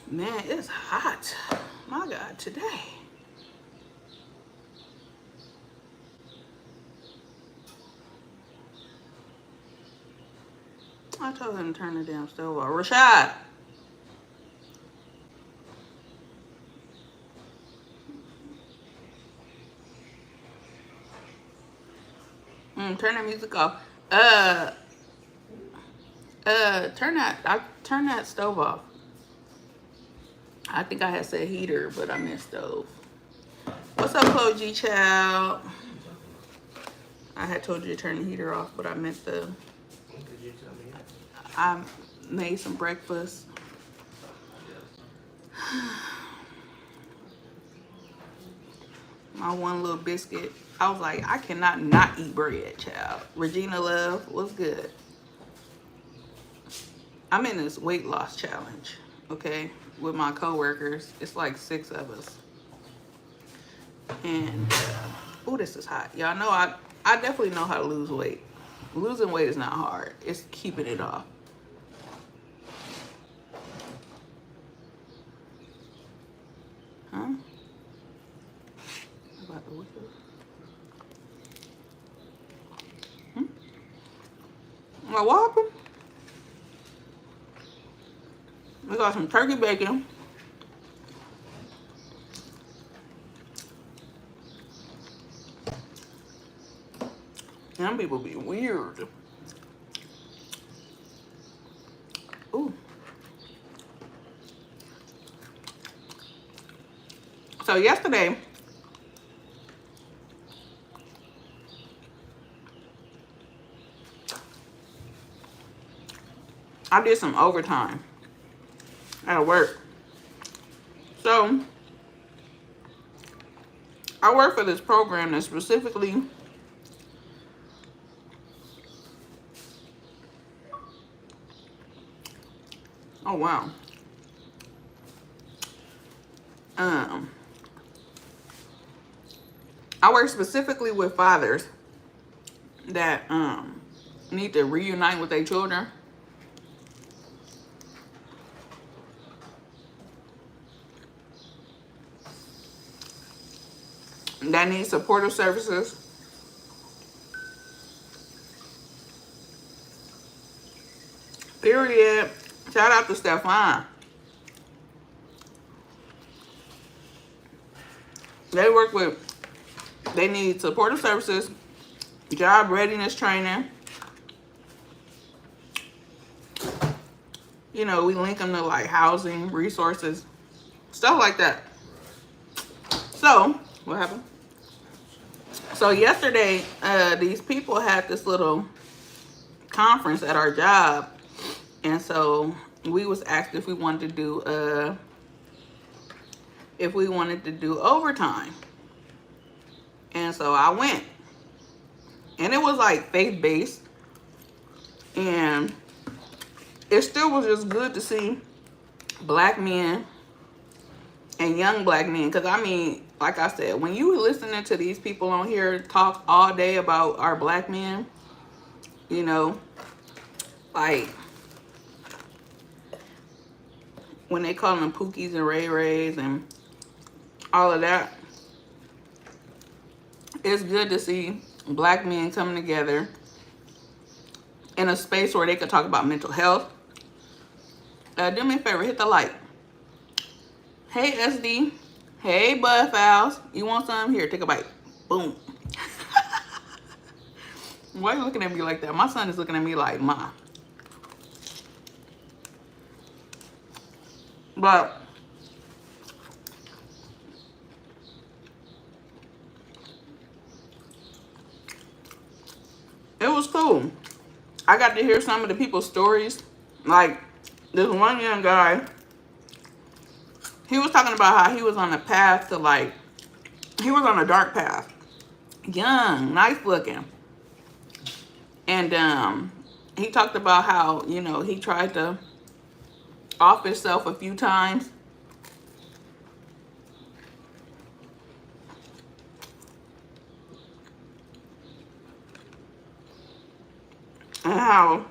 Man, it's hot. My God, today. I told him to turn the damn stove off. Rashad. Turn the music off. Uh, turn that stove off. I think I had said heater, but I meant stove. What's up, Chloe G Child? I had told you to turn the heater off, but I meant the. Did you tell me? I made some breakfast. My one little biscuit. I was like, I cannot not eat bread, child. Regina Love, what's good? I'm in this weight loss challenge, okay, with my coworkers. It's like 6 of us. And, oh, this is hot. Y'all know I definitely know how to lose weight. Losing weight is not hard. It's keeping it off. Huh? About the whistle? What happened? We got some turkey bacon. Some people be weird. Ooh. So yesterday, I did some overtime at work. So I work for this program that specifically oh wow. I work specifically with fathers that need to reunite with their children. That need supportive services. Period. Shout out to Stefan. They need supportive services, job readiness training. You know, we link them to like housing, resources, stuff like that. So, what happened? So yesterday, these people had this little conference at our job. And so we was asked if we wanted to do overtime. And so I went. And it was like faith-based. And it still was just good to see black men and young black men. Because, I mean, like I said, when you listening to these people on here talk all day about our black men, you know, like when they call them Pookies and Ray Rays and all of that, it's good to see black men coming together in a space where they could talk about mental health. Do me a favor, hit the like. Hey, SD. Hey, Bud Fowls. You want some? Here, take a bite. Boom. Why are you looking at me like that? My son is looking at me like, Ma. But it was cool. I got to hear some of the people's stories. Like, this one young guy, he was talking about how he was on a path to, like, he was on a dark path. Young, nice looking. And he talked about how, you know, he tried to off himself a few times. And how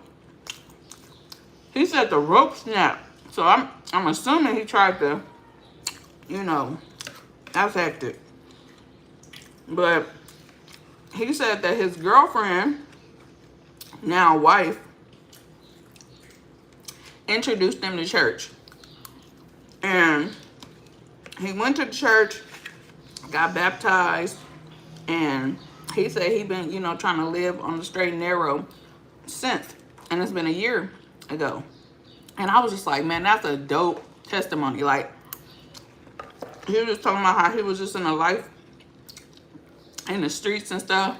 he said the rope snapped So I'm assuming he tried to, you know, affect it. But he said that his girlfriend, now wife, introduced him to church. And he went to the church, got baptized, and he said he been, you know, trying to live on the straight and narrow since. And it's been a year ago. And I was just like, man, that's a dope testimony. Like, he was just talking about how he was just in a life in the streets and stuff.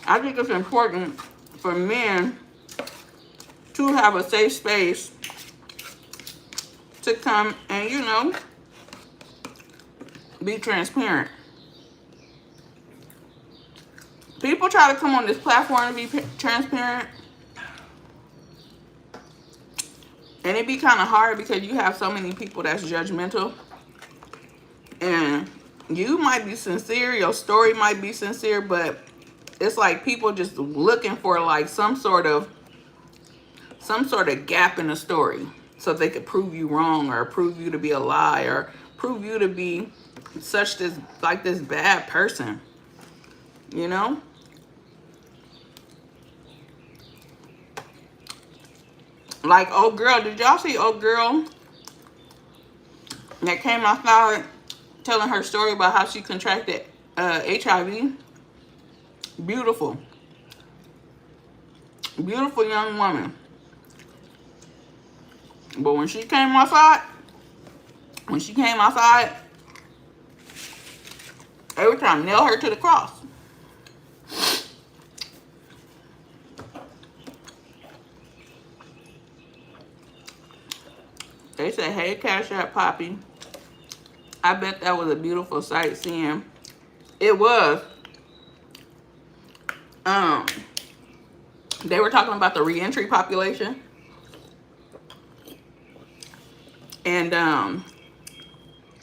I think it's important for men to have a safe space to come and, you know, be transparent. People try to come on this platform to be transparent, and it be kind of hard because you have so many people that's judgmental. And you might be sincere, your story might be sincere, but it's like people just looking for like some sort of gap in the story so they could prove you wrong, or prove you to be a lie, or prove you to be this bad person, you know? Like old girl, did y'all see old girl that came outside telling her story about how she contracted HIV? Beautiful young woman. But when she came outside, they were trying to nail her to the cross. They said, hey, Cash App Poppy. I bet that was a beautiful sight seeing. It was. They were talking about the reentry population. And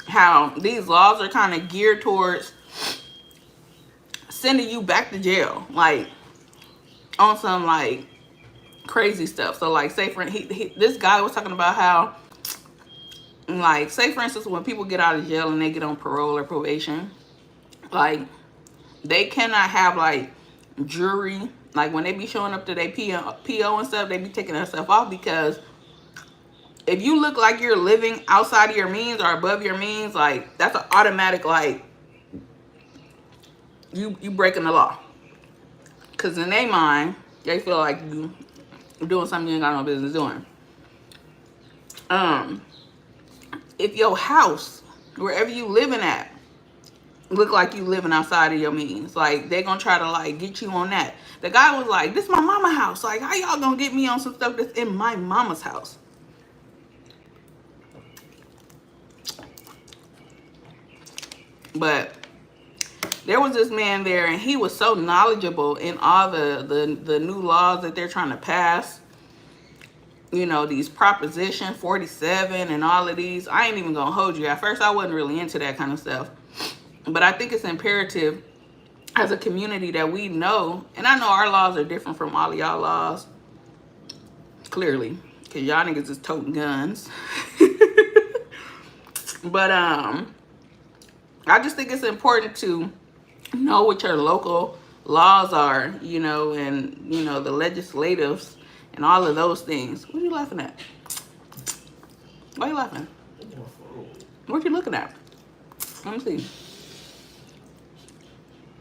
how these laws are kind of geared towards sending you back to jail. Like, on some, like, crazy stuff. So, like, say, for this guy was talking about how, like, say, for instance, when people get out of jail and they get on parole or probation, like, they cannot have, like, jury. Like, when they be showing up to their PO and stuff, they be taking that stuff off, because if you look like you're living outside of your means or above your means, like, that's an automatic, like, you breaking the law. Because in their mind, they feel like you doing something you ain't got no business doing. If your house, wherever you living at, look like you living outside of your means, like, they gonna try to, like, get you on that. The guy was like, this my mama house. Like, how y'all gonna get me on some stuff that's in my mama's house? But there was this man there, and he was so knowledgeable in all the new laws that they're trying to pass. You know, these Proposition 47 and all of these. I ain't even gonna hold you. At first, I wasn't really into that kind of stuff. But I think it's imperative as a community that we know, and I know our laws are different from all of y'all laws, clearly, because y'all niggas is toting guns. But I just think it's important to know what your local laws are, you know, and, you know, the legislatives and all of those things. What are you laughing at? Why are you laughing? What you looking at? Let me see.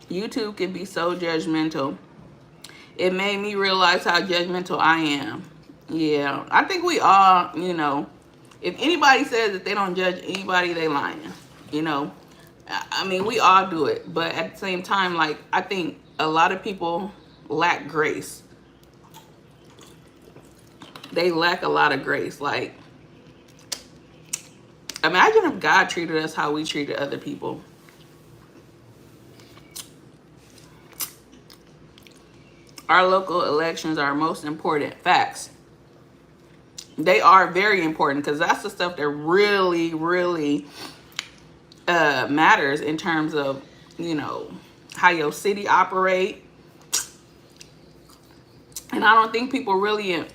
YouTube can be so judgmental. It made me realize how judgmental I am. Yeah, I think we all, you know, if anybody says that they don't judge anybody, they lying, you know. I mean, we all do it, but at the same time, like, I think a lot of people lack grace. They lack a lot of grace. Like, imagine if God treated us how we treated other people. Our local elections are most important. Facts. They are very important, because that's the stuff that really, really matters in terms of, you know, how your city operate. And I don't think people really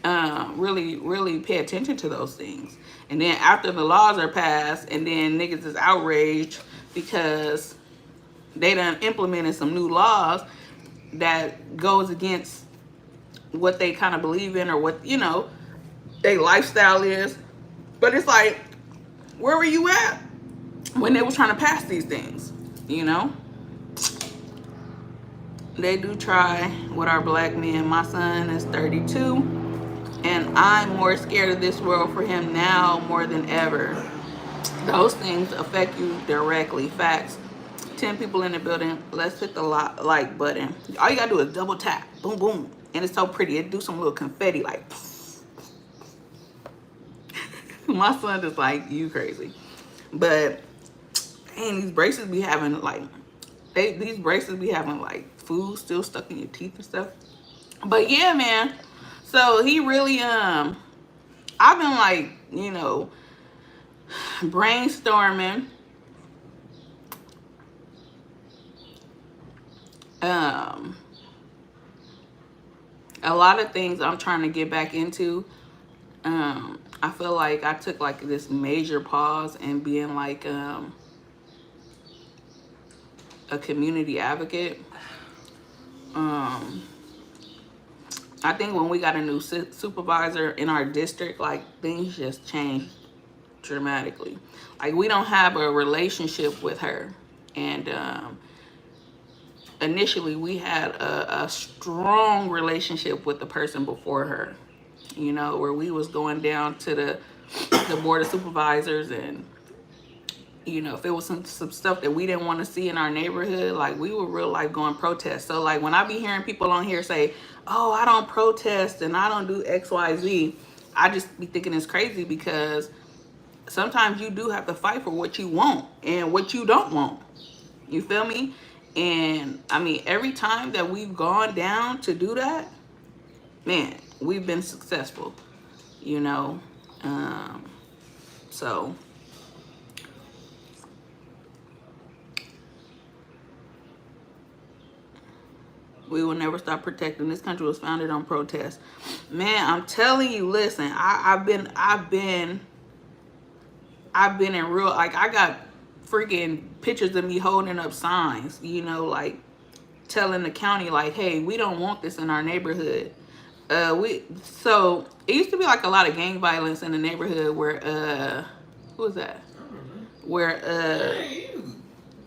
pay attention to those things. And then after the laws are passed, and then niggas is outraged because they done implemented some new laws that goes against what they kind of believe in, or what, their lifestyle is. But it's like, where were you at when they was trying to pass these things? They do try with our black men. My son is 32, and I'm more scared of this world for him now more than ever. Those things affect you directly. Facts. 10 people in the building. Let's hit the like button. All you gotta do is double tap. Boom, boom. And it's so pretty. It do some little confetti like. My son is like, you crazy. But, man, these braces be having like, these braces be having like food still stuck in your teeth and stuff. But yeah, man. So he really, I've been like, brainstorming. A lot of things I'm trying to get back into. I feel like I took like this major pause in being like a community advocate. I think when we got a new supervisor in our district, like things just changed dramatically. Like we don't have a relationship with her, and initially we had a strong relationship with the person before her. Where we was going down to the board of supervisors, and if it was some stuff that we didn't want to see in our neighborhood, like we were real life going protest. So like when I be hearing people on here say, oh, I don't protest and I don't do XYZ, I just be thinking it's crazy, because sometimes you do have to fight for what you want and what you don't want. You feel me? And I mean, every time that we've gone down to do that, man, we've been successful, so we will never stop protecting. This country was founded on protest. Man, I'm telling you, listen, I've been in real, like I got freaking pictures of me holding up signs, like telling the county like, hey, we don't want this in our neighborhood. So it used to be like a lot of gang violence in the neighborhood where who was that? Where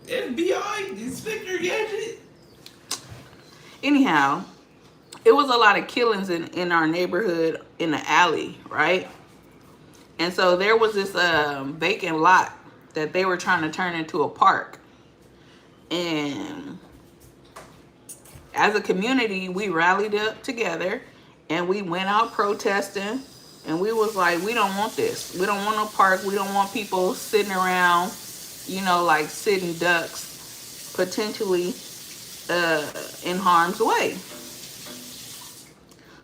FBI Inspector Gadget. Anyhow, it was a lot of killings in our neighborhood in the alley, right? And so there was this vacant lot that they were trying to turn into a park. And as a community, we rallied up together and we went out protesting, and we was like, we don't want this. We don't want no park. We don't want people sitting around, like sitting ducks, potentially in harm's way.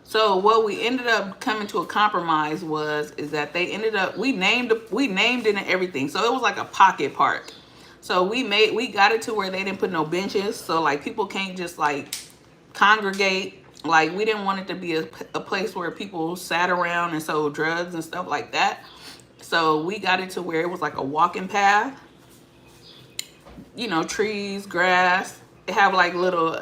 So what we ended up coming to a compromise is that they ended up, we named it and everything. So it was like a pocket park. So we got it to where they didn't put no benches. So like people can't just like congregate. Like we didn't want it to be a place where people sat around and sold drugs and stuff like that. So we got it to where it was like a walking path, trees, grass. They have like little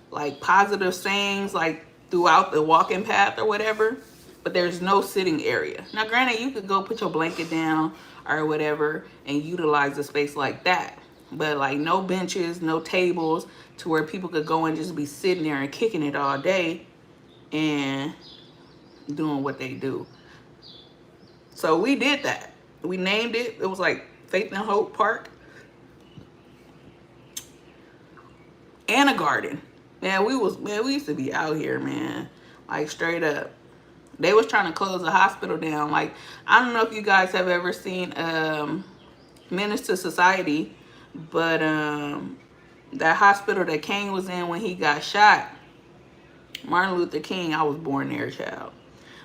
like positive sayings like throughout the walking path or whatever, but there's no sitting area. Now granted, you could go put your blanket down or whatever and utilize the space like that, but like no benches, no tables to where people could go and just be sitting there and kicking it all day and doing what they do. So we did that. We named it. It was like Faith and Hope Park. And a garden. Man, we used to be out here, man. Like straight up. They was trying to close the hospital down. Like, I don't know if you guys have ever seen Menace to Society, but that hospital that King was in when he got shot, Martin Luther King, I was born there, child.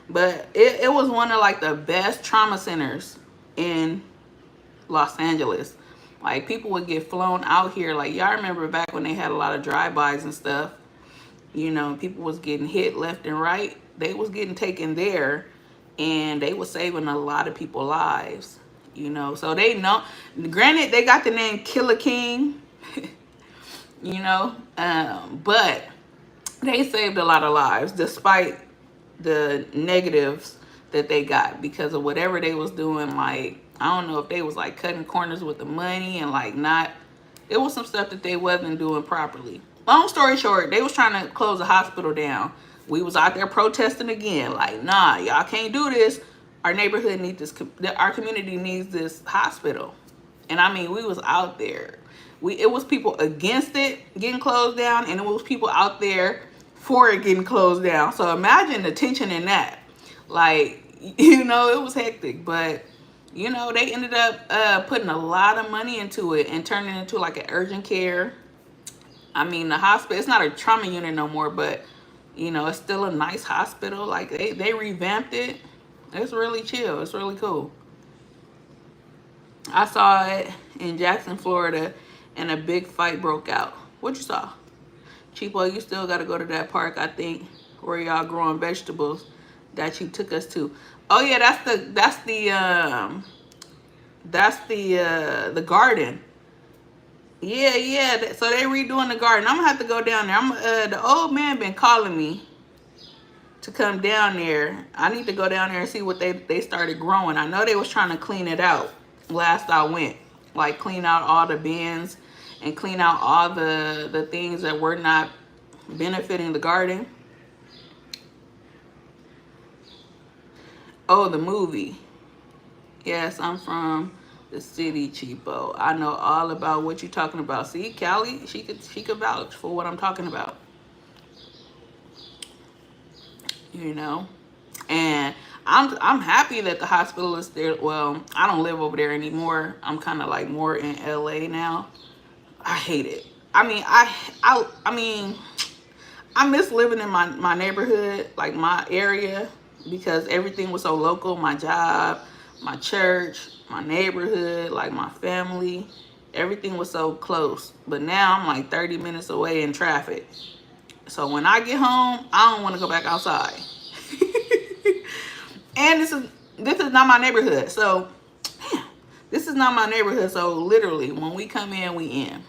But it was one of like the best trauma centers in Los Angeles. Like people would get flown out here. Like y'all remember back when they had a lot of drive-bys and stuff. You know, people was getting hit left and right. They was getting taken there, and they was saving a lot of people's lives. You know, so they know. Granted, they got the name Killer King. You know, but they saved a lot of lives despite the negatives that they got because of whatever they was doing. Like, I don't know if they was like cutting corners with the money and like not, it was some stuff that they wasn't doing properly. Long story short, they was trying to close the hospital down. We was out there protesting again, like, nah, y'all can't do this. Our neighborhood needs this, our community needs this hospital. And I mean, we was out there. It was people against it getting closed down, and it was people out there for it getting closed down. So imagine the tension in that. Like, you know, it was hectic, but you know, they ended up putting a lot of money into it and turning it into like an urgent care. I mean, the hospital, it's not a trauma unit no more, but you know, it's still a nice hospital. Like they revamped it. It's really chill. It's really cool. I saw it in Jackson, Florida, and a big fight broke out. What you saw? Cheapo, you still got to go to that park, I think, where y'all growing vegetables that you took us to. Oh yeah, that's the garden. Yeah, yeah. So they redoing the garden. I'm gonna have to go down there. The old man been calling me to come down there. I need to go down there and see what they started growing. I know they was trying to clean it out last I went. Like clean out all the bins and clean out all the things that were not benefiting the garden. Oh, the movie. Yes, I'm from the city, Cheapo. I know all about what you're talking about. See, Callie, she could vouch for what I'm talking about. You know, and I'm happy that the hospital is there. Well, I don't live over there anymore. I'm kind of like more in LA now. I hate it. I mean, I mean, I miss living in my neighborhood, like my area, because everything was so local. My job, my church, my neighborhood, like my family, everything was so close. But now I'm like 30 minutes away in traffic. So when I get home, I don't want to go back outside. And this is not my neighborhood. So, damn, this is not my neighborhood. So literally, when we come in, we in.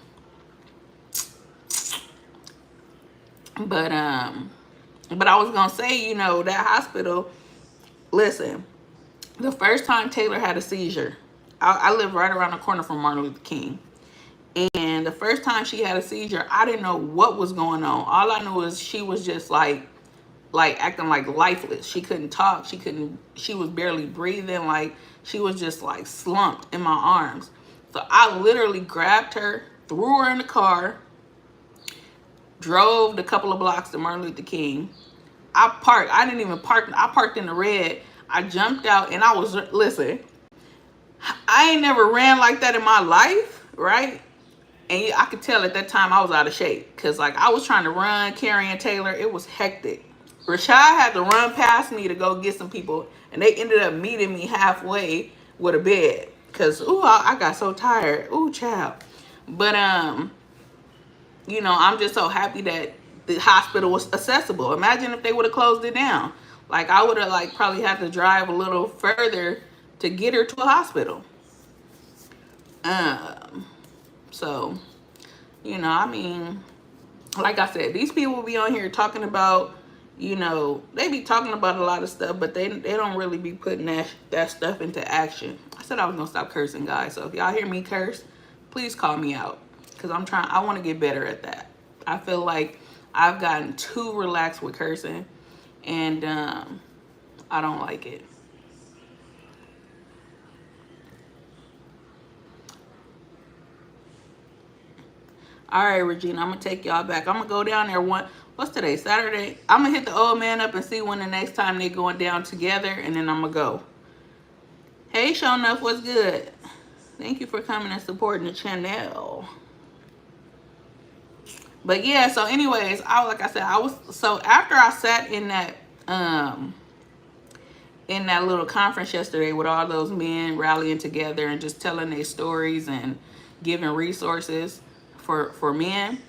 But I was gonna say, you know, that hospital. Listen, the first time Taylor had a seizure, I live right around the corner from Martin Luther King. And the first time she had a seizure, I didn't know what was going on. All I knew is she was just like acting like lifeless. She couldn't talk. She was barely breathing. Like she was just like slumped in my arms. So I literally grabbed her, threw her in the car, drove the couple of blocks to Martin Luther King. I parked. I didn't even park. I parked in the red. I jumped out and I was, listen, I ain't never ran like that in my life, right? And I could tell at that time I was out of shape because like I was trying to run carrying Taylor. It was hectic. Rashad had to run past me to go get some people, and they ended up meeting me halfway with a bed because I got so tired. Ooh, child. But you know, I'm just so happy that the hospital was accessible. Imagine if they would have closed it down. Like I would have like probably had to drive a little further to get her to a hospital. So, you know, I mean, like I said, these people will be on here talking about, you know, they be talking about a lot of stuff, but they don't really be putting that stuff into action. I said I was gonna stop cursing, guys. So if y'all hear me curse, please call me out, because I want to get better at that. I feel like I've gotten too relaxed with cursing, and I don't like it. All right, Regina, I'm going to take y'all back. I'm going to go down there what's today, Saturday? I'm going to hit the old man up and see when the next time they going down together, and then I'm going to go. Hey, Show Enough, what's good? Thank you for coming and supporting the channel. But yeah, so anyways, like I said, so after I sat in that little conference yesterday with all those men rallying together and just telling their stories and giving resources for men,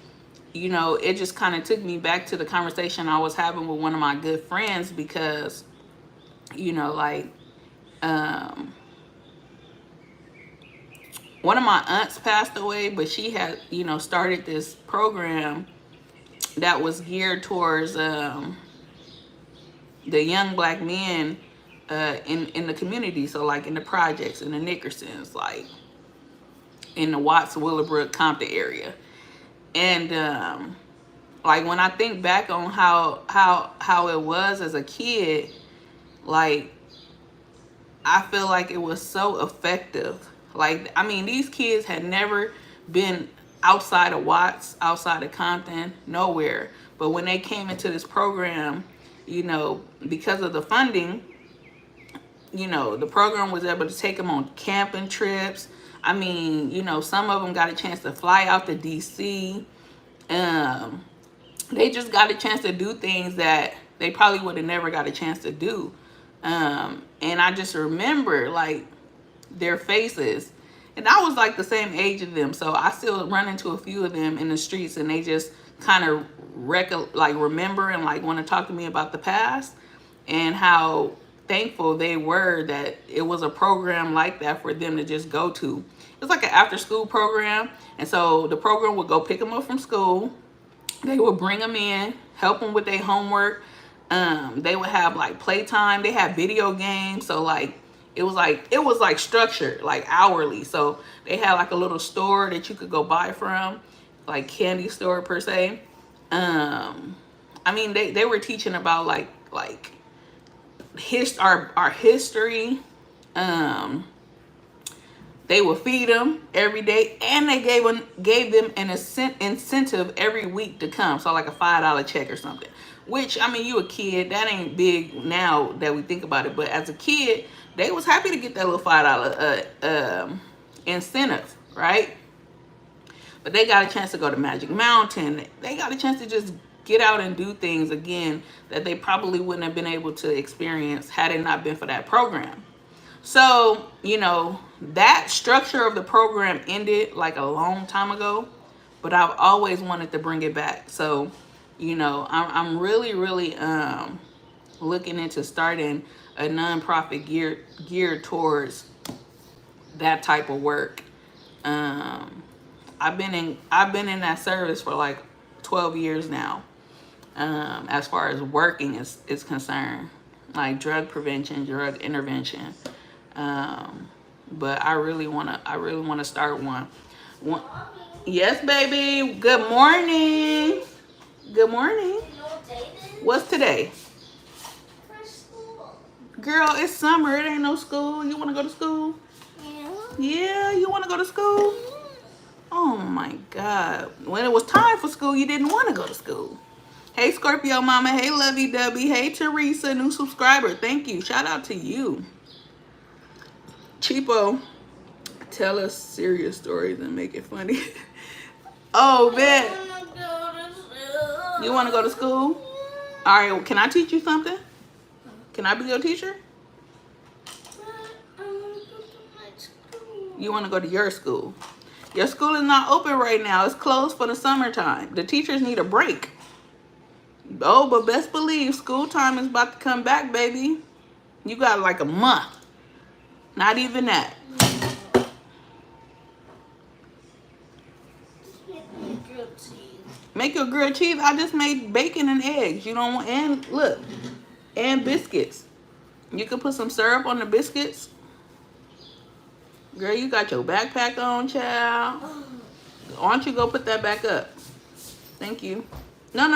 you know, it just kind of took me back to the conversation I was having with one of my good friends because, you know, like, one of my aunts passed away, but she had, you know, started this program that was geared towards the young black men in the community. So like in the projects, in the Nickersons, like in the Watts, Willowbrook, Compton area. And like when I think back on how it was as a kid, like I feel like it was so effective. Like, I mean, these kids had never been outside of Watts, outside of Compton, nowhere. But when they came into this program, you know, because of the funding, you know, the program was able to take them on camping trips. I mean, you know, some of them got a chance to fly out to DC. They just got a chance to do things that they probably would have never got a chance to do. And I just remember like their faces, and I was like the same age of them, so I still run into a few of them in the streets, and they just kind of remember and like want to talk to me about the past and how thankful they were that it was a program like that for them to just go to. It's like an after school program, and so the program would go pick them up from school. They would bring them in, help them with their homework. They would have like playtime. They had video games. So like it was like structured, like hourly. So they had like a little store that you could go buy from, like candy store per se. I mean, they were teaching about like our history. They would feed them every day, and they gave them an incentive every week to come. So like a $5 check or something. Which, I mean, you a kid, that ain't big now that we think about it. But as a kid, they was happy to get that little $5 incentive, right? But they got a chance to go to Magic Mountain. They got a chance to just get out and do things again that they probably wouldn't have been able to experience had it not been for that program. So, you know, that structure of the program ended like a long time ago, but I've always wanted to bring it back. So, you know, I'm really looking into starting a nonprofit geared towards that type of work. I've been in that service for like 12 years now. As far as working is concerned, like drug prevention, drug intervention. But I really wanna start one. Yes, baby. Good morning. Good morning. What's today? Girl, it's summer. It ain't no school. You wanna go to school? Yeah, you wanna go to school? Oh my God. When it was time for school, you didn't want to go to school. Hey, Scorpio Mama. Hey, Lovey Dubby. Hey, Teresa, new subscriber. Thank you. Shout out to you. Cheapo, tell us serious stories and make it funny. Oh, man. You want to go to school? All right, well, can I teach you something? Can I be your teacher? You want to go to your school? Your school is not open right now. It's closed for the summertime. The teachers need a break. Oh, but best believe school time is about to come back, baby. You got like a month. Not even that. Make your grilled cheese. I just made bacon and eggs. You don't want, and look, and biscuits. You can put some syrup on the biscuits. Girl, you got your backpack on, child. Why don't you go put that back up? Thank you. No.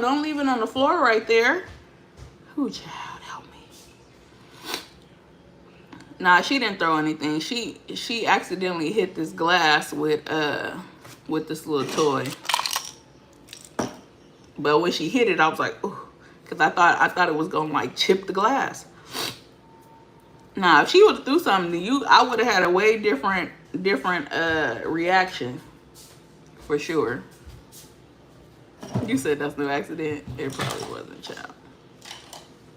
Don't leave it on the floor right there. Ooh, child, help me. Nah, she didn't throw anything. She accidentally hit this glass with this little toy. But when she hit it, I was like, ooh, because I thought it was gonna like chip the glass. Nah, if she would have threw something to you, I would have had a way different reaction. For sure. You said that's no accident. It probably wasn't, child.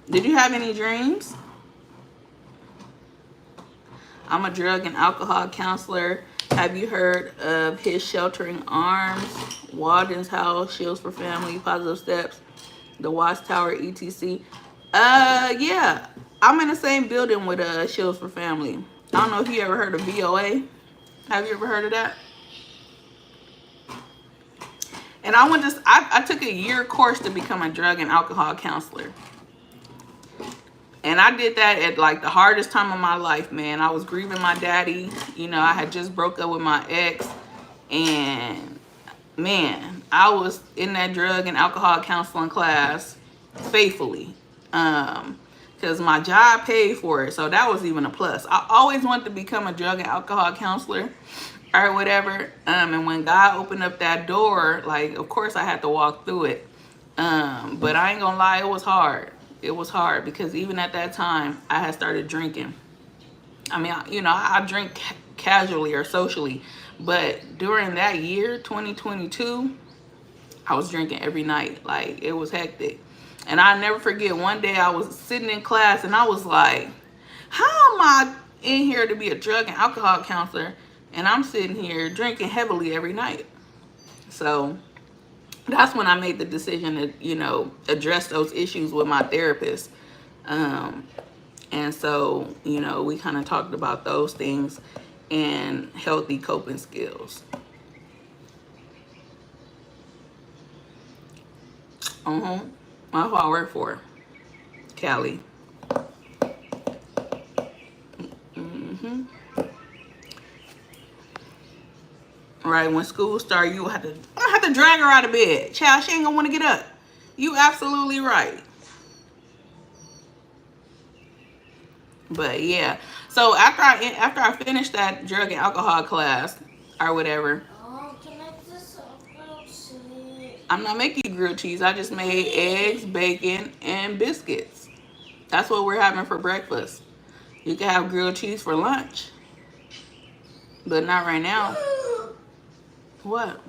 Did you have any dreams? I'm a drug and alcohol counselor Have you heard of his Sheltering Arms, Walden's House, Shields for Family, Positive Steps, the Watchtower, etc.? Yeah. I'm in the same building with Shields for Family. I don't know if you ever heard of VOA. Have you ever heard of that? And I took a year course to become a drug and alcohol counselor. And I did that at like the hardest time of my life, man. I was grieving my daddy. You know, I had just broke up with my ex. And man, I was in that drug and alcohol counseling class faithfully. Because my job paid for it. So that was even a plus. I always wanted to become a drug and alcohol counselor or whatever. And when God opened up that door, like, of course I had to walk through it. But I ain't gonna lie, it was hard. It was hard because even at that time, I had started drinking. I mean, I drink casually or socially. But during that year, 2022, I was drinking every night. Like, it was hectic. And I never forget, one day I was sitting in class and I was like, how am I in here to be a drug and alcohol counselor and I'm sitting here drinking heavily every night? So that's when I made the decision to, address those issues with my therapist. And so, we kind of talked about those things and healthy coping skills. That's what I work for, Callie. Right, when school starts, I have to drag her out of bed. Child, she ain't gonna want to get up. You absolutely right. But yeah, so after I finished that drug and alcohol class or whatever, I'm not making grilled cheese. I just made eggs, bacon, and biscuits. That's what we're having for breakfast. You can have grilled cheese for lunch, but not right now. What?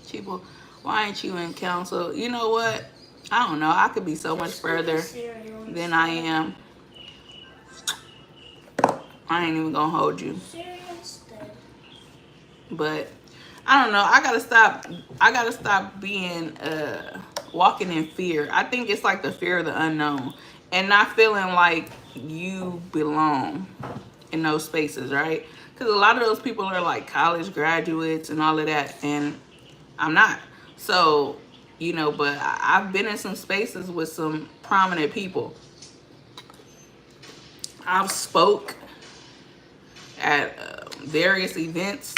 People, why ain't you in council? You know what? I don't know. I could be so much further than I am. I ain't even gonna hold you. But I don't know. I gotta stop being walking in fear. I think it's like the fear of the unknown and not feeling like you belong in those spaces, right? Because a lot of those people are like college graduates and all of that, and I'm not. So, but I've been in some spaces with some prominent people. I've spoke at various events,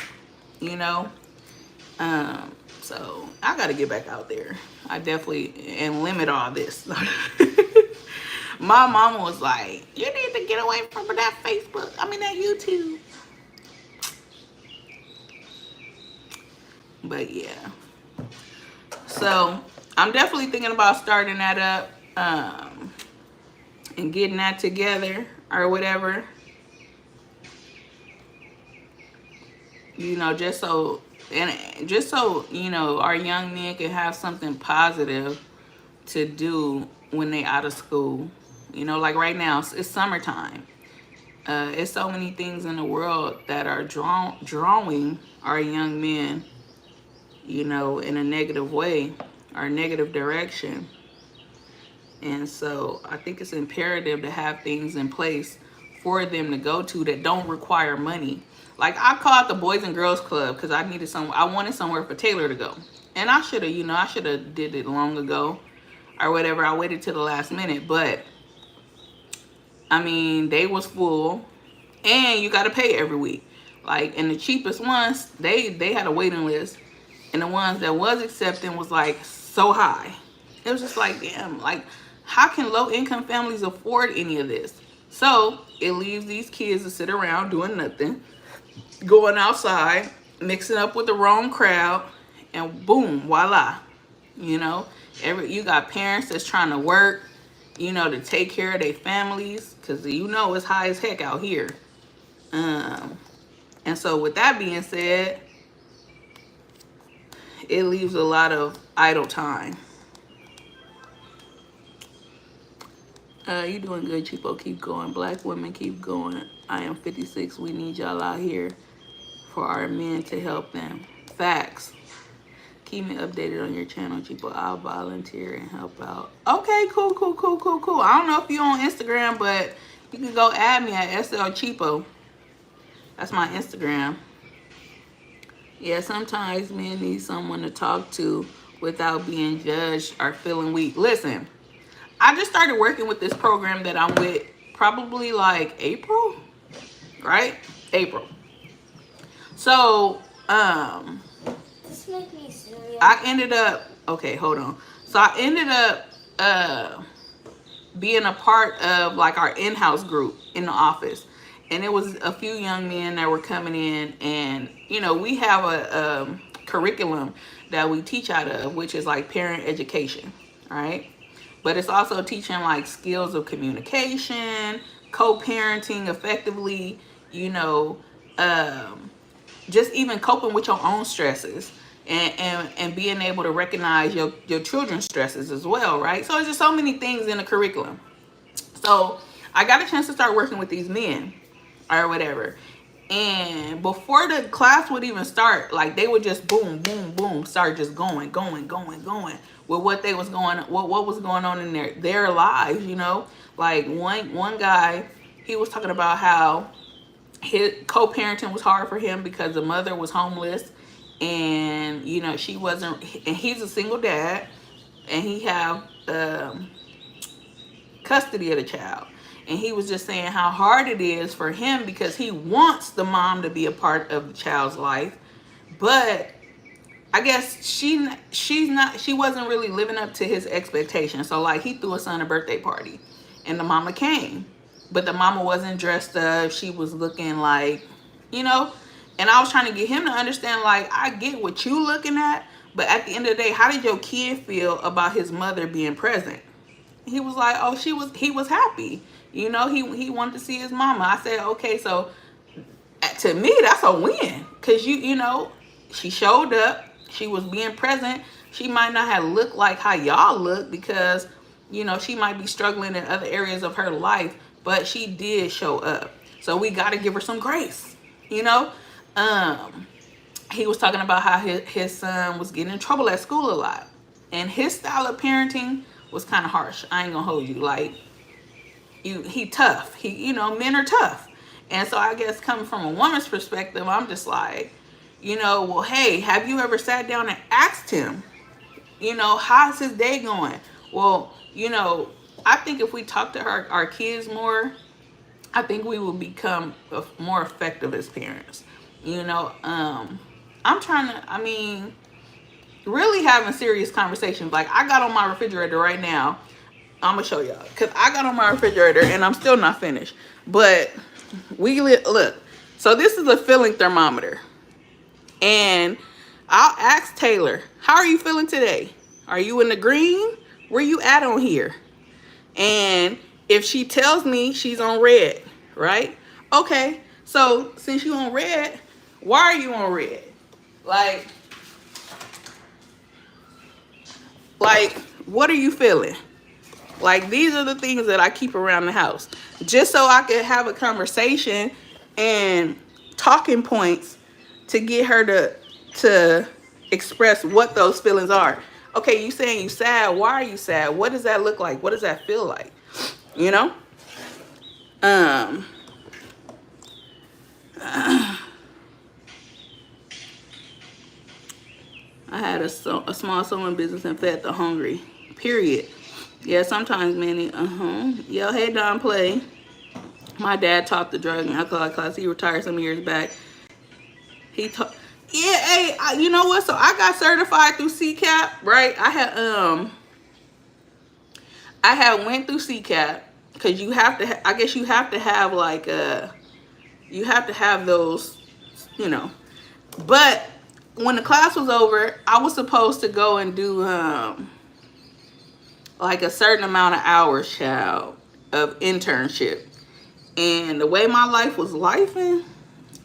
so I got to get back out there. I definitely, and limit all this. My mama was like, you need to get away from that that YouTube. But yeah. So I'm definitely thinking about starting that up and getting that together or whatever. Just so our young men can have something positive to do when they out of school. Like right now, it's summertime. It's so many things in the world that are drawing our young men, in a negative way or negative direction. And so I think it's imperative to have things in place for them to go to that don't require money. Like I called the Boys and Girls Club because I wanted somewhere for Taylor to go. And I should have did it long ago or whatever. I waited till the last minute, but I mean, they was full and you got to pay every week. Like, and the cheapest ones, they had a waiting list, and the ones that was accepting was like so high. It was just like, damn, like how can low income families afford any of this? So it leaves these kids to sit around doing nothing, going outside, mixing up with the wrong crowd, and boom, voila. You got parents that's trying to work, to take care of their families, because it's high as heck out here. And so with that being said, it leaves a lot of idle time. You doing good, Cheapo. Keep going. Black women, keep going. I am 56. We need y'all out here for our men to help them. Facts. Keep me updated on your channel, Cheapo. I'll volunteer and help out. Okay, cool, cool, cool, cool, cool. I don't know if you're on Instagram, but you can go add me at SL Cheapo. That's my Instagram. Yeah, sometimes men need someone to talk to without being judged or feeling weak. Listen, I just started working with this program that I'm with probably like April, right? April. So, This make me serious. I ended up, okay, hold on. So I ended up being a part of like our in-house group in the office. And it was a few young men that were coming in, and you know, we have a curriculum that we teach out of, which is like parent education, right? But it's also teaching like skills of communication, co-parenting effectively, you know, just even coping with your own stresses, and being able to recognize your children's stresses as well, right? So it's just so many things in the curriculum. So I got a chance to start working with these men or whatever. And before the class would even start, like they would just boom, boom, boom, start just going with what they was going, what was going on in their lives, you know. Like one guy, he was talking about how his co-parenting was hard for him because the mother was homeless, and you know she wasn't, and he's a single dad, and he have custody of the child. And he was just saying how hard it is for him because he wants the mom to be a part of the child's life, but I guess she wasn't really living up to his expectations. So like he threw his son a birthday party, and the mama came, but the mama wasn't dressed up. She was looking like, you know, and I was trying to get him to understand, like, I get what you looking at, but at the end of the day, how did your kid feel about his mother being present? He was like, oh, he was happy. You know, he wanted to see his mama. I said, okay, so to me, that's a win. Because, you know, she showed up. She was being present. She might not have looked like how y'all look because, you know, she might be struggling in other areas of her life. But she did show up. So we got to give her some grace, you know. He was talking about how his son was getting in trouble at school a lot. And his style of parenting was kind of harsh. I ain't gonna hold you. Like, he tough. He, you know, men are tough. And so I guess coming from a woman's perspective, I'm just like, you know, well, hey, have you ever sat down and asked him, you know, how's his day going? Well, you know, I think if we talk to our kids more, I think we will become more effective as parents. You know, I'm trying to, I mean, really having serious conversations. Like, I got on my refrigerator right now. I'm gonna show y'all because I got on my refrigerator and I'm still not finished. But look. So this is a feeling thermometer, and I'll ask Taylor, "How are you feeling today? Are you in the green? Where you at on here?" And if she tells me she's on red, right? Okay. So since you on red, why are you on red? Like, what are you feeling? Like, these are the things that I keep around the house, just so I could have a conversation and talking points to get her to express what those feelings are. Okay, you saying you sad. Why are you sad? What does that look like? What does that feel like? You know? I had a small sewing business and fed the hungry. Period. Yeah, sometimes, Manny. Yo, hey, Don Play. My dad taught the drug and alcohol class. He retired some years back. He taught. Yeah, hey, you know what? So I got certified through CCAP, right? I had went through CCAP because you have to. I guess you have to have like you have to have those, you know. But when the class was over, I was supposed to go and do like a certain amount of hours, child, of internship. And the way my life was lifing,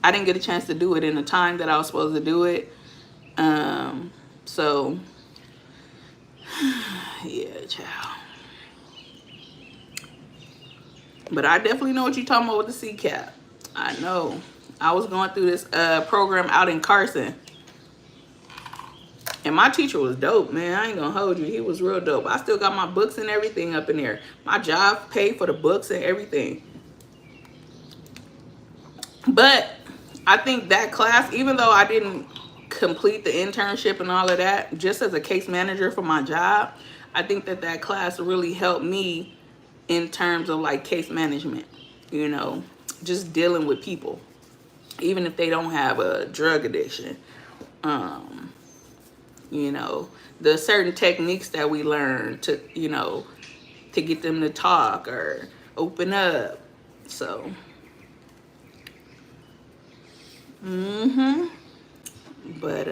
I didn't get a chance to do it in the time that I was supposed to do it. So yeah, child. But I definitely know what you're talking about with the CCAP. I know. I was going through this program out in Carson. And my teacher was dope, man. I ain't gonna hold you. He was real dope. I still got my books and everything up in there. My job paid for the books and everything. But I think that class, even though I didn't complete the internship and all of that, just as a case manager for my job, I think that that class really helped me in terms of like case management, you know, just dealing with people, even if they don't have a drug addiction. You know, the certain techniques that we learn to, you know, to get them to talk or open up. So, but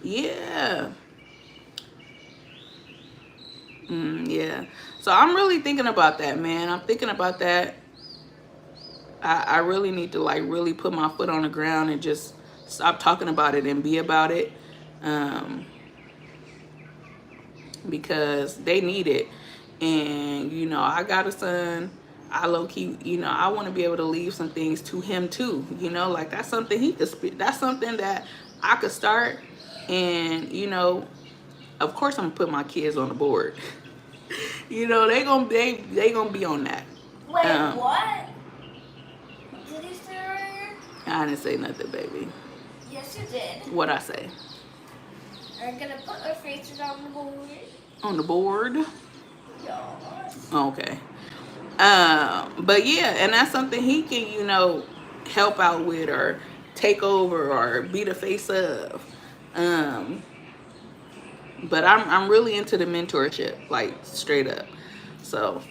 yeah. Yeah. So I'm really thinking about that, man. I'm thinking about that. I really need to like really put my foot on the ground and just stop talking about it and be about it. Because they need it. And, you know, I got a son. I low key, you know, I want to be able to leave some things to him too. You know, like that's something he could speak. That's something that I could start. And, you know, of course I'm gonna put my kids on the board. You know, they gonna be on that. Wait, what? Did you say earlier? I didn't say nothing, baby. Yes, you did. What'd I say? I'm gonna put our faces on the board. On the board? Yes. Okay. But yeah, and that's something he can, you know, help out with or take over or be the face of. But I'm really into the mentorship, like straight up. So,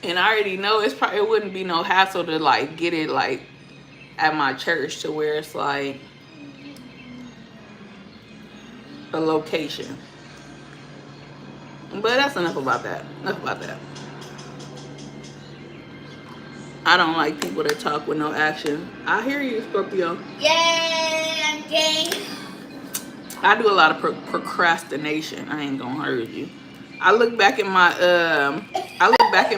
and I already know it wouldn't be no hassle to like get it like at my church to where it's like a location. But that's enough about that. Enough about that. I don't like people that talk with no action. I hear you, Scorpio. Yay, I'm gay. I do a lot of procrastination. I ain't gonna hurt you. I look back at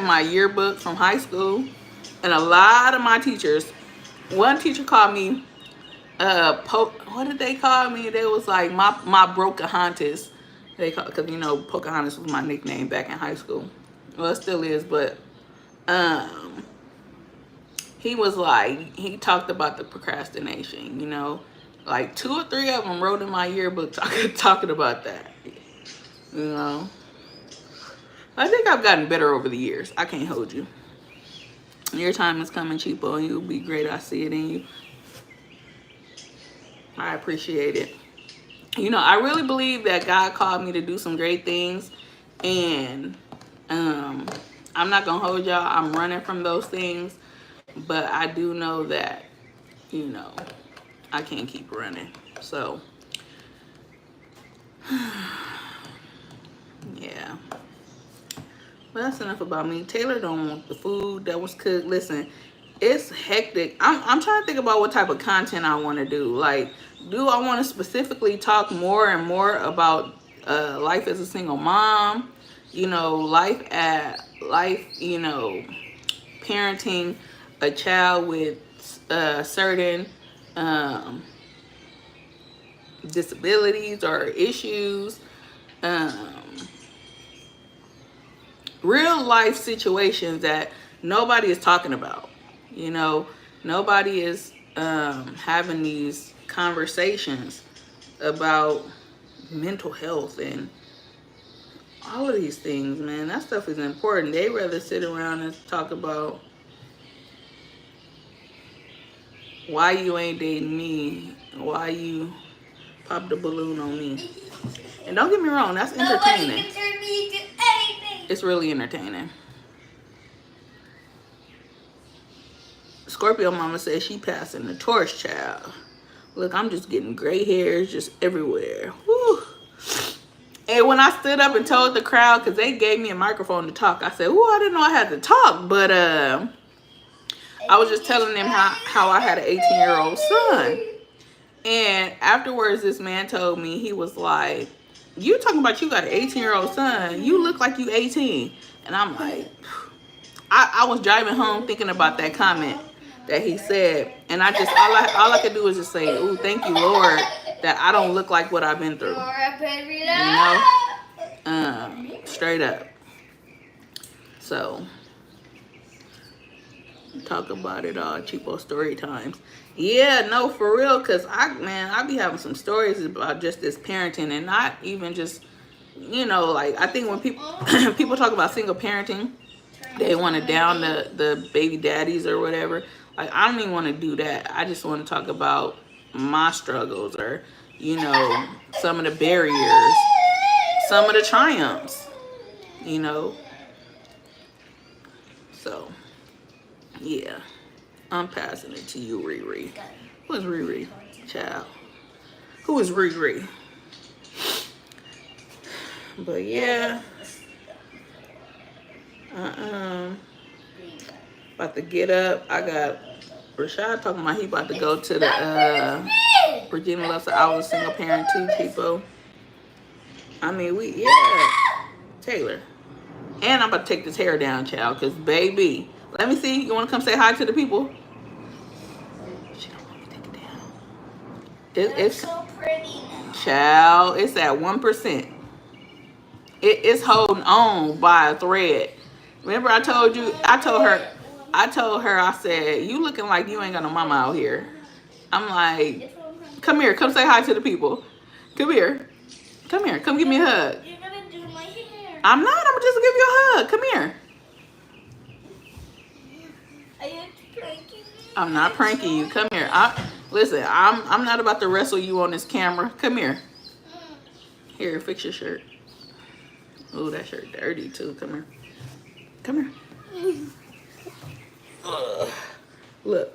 my yearbook from high school, and a lot of my teachers. One teacher called me, what did they call me? They was like my Brocahontas. Because you know Pocahontas was my nickname back in high school. Well, it still is, but he was like, he talked about the procrastination, you know, like 2 or 3 of them wrote in my yearbook talking about that, you know. I think I've gotten better over the years. I can't hold you. Your time is coming, Cheapo, and you'll be great. I see it in you. I appreciate it. You know, I really believe that God called me to do some great things, and I'm not gonna hold y'all. I'm running from those things, but I do know that, you know, I can't keep running. So, yeah. But that's enough about me. Taylor don't want the food that was cooked. Listen, it's hectic. I'm trying to think about what type of content I want to do. Like, do I want to specifically talk more and more about life as a single mom? You know, life, you know, parenting a child with certain disabilities or issues. Real life situations that nobody is talking about. You know, nobody is having these conversations about mental health and all of these things, man. That stuff is important. They rather sit around and talk about why you ain't dating me, why you popped the balloon on me. And don't get me wrong, that's entertaining. Nobody can turn me into anything. It's really entertaining. Scorpio mama says she passing the torch, child. Look, I'm just getting gray hairs just everywhere. Whew. And when I stood up and told the crowd, because they gave me a microphone to talk, I said, "Ooh, I didn't know I had to talk." But I was just telling them how I had an 18-year-old son. And afterwards, this man told me, he was like, you talking about you got an 18-year-old son. You look like you 18. And I'm like, I was driving home thinking about that comment that he said. And I just, all I could do is just say, ooh, thank you, Lord, that I don't look like what I've been through. Straight up. So, talk about it all, cheapo story times. Yeah, no, for real, because I be having some stories about just this parenting, and not even just, like, I think when people people talk about single parenting, they want to down the baby daddies or whatever. Like, I don't even want to do that. I just want to talk about my struggles, or some of the barriers, some of the triumphs, so yeah, I'm passing it to you, Riri. Who is Riri? Child. Who is Riri? But yeah. About to get up. I got Rashad talking about he about to go to the Virginia Loves the Hours single parent too, people. I mean, Taylor. And I'm about to take this hair down, child, because baby, let me see. You want to come say hi to the people? She don't want me to take it down. It's so pretty. Child, it's at 1%. It's holding on by a thread. Remember I told her, I said, you looking like you ain't got no mama out here. I'm like, come here, come say hi to the people. Come here, come give me a hug. You're gonna do my hair. I'm not, I'm gonna just give you a hug. Come here. Are you pranking me? I'm not pranking you. Come here. Listen, I'm not about to wrestle you on this camera. Come here. Here, fix your shirt. Oh, that shirt dirty too. Come here. Come here. Look.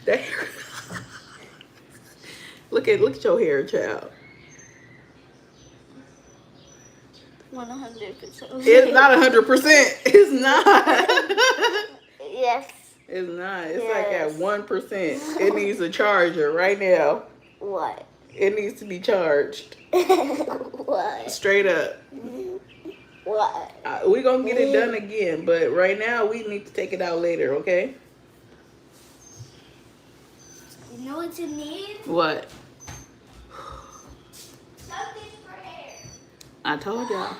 That hair. Look at your hair, child. 100%. It's not 100%. It's not. Yes. It's not. It's like at 1%. It needs a charger right now. What? It needs to be charged. What? Straight up. What? We're going to get it done again, but right now we need to take it out later, okay? You know what you need? What? Something for hair. I told y'all.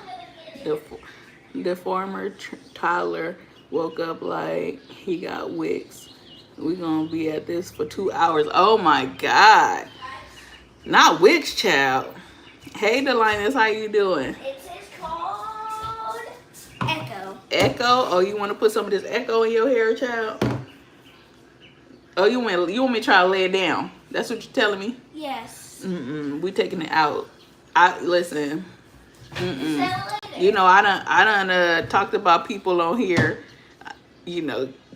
The former toddler woke up like he got wicks. We're going to be at this for 2 hours. Oh, my God. Not wicks, child. Hey, Delinus, how you doing? It is called Echo. Echo? Oh, you want to put some of this Echo in your hair, child? Oh, you want me to try to lay it down? That's what you're telling me? Yes. We taking it out. Listen. So You know, I done talked about people on here.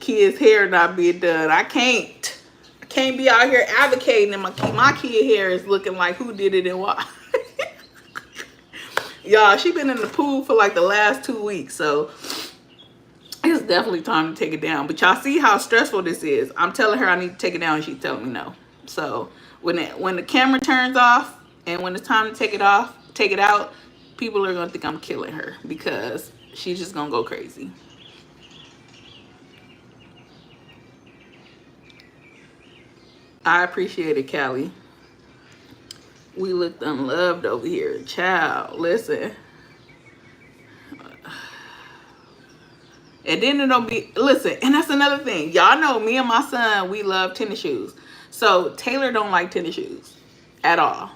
Kids' hair not being done. I can't be out here advocating, and my kid hair is looking like who did it and why. Y'all, she been in the pool for like the last 2 weeks, so it's definitely time to take it down. But y'all see how stressful this is. I'm telling her I need to take it down, and she's telling me no. So when the camera turns off and when it's time to take it out, people are gonna think I'm killing her because she's just gonna go crazy. I appreciate it, Callie. We looked unloved over here. Child, listen. And then it don't be, listen, and that's another thing. Y'all know me and my son, we love tennis shoes. So Taylor don't like tennis shoes at all.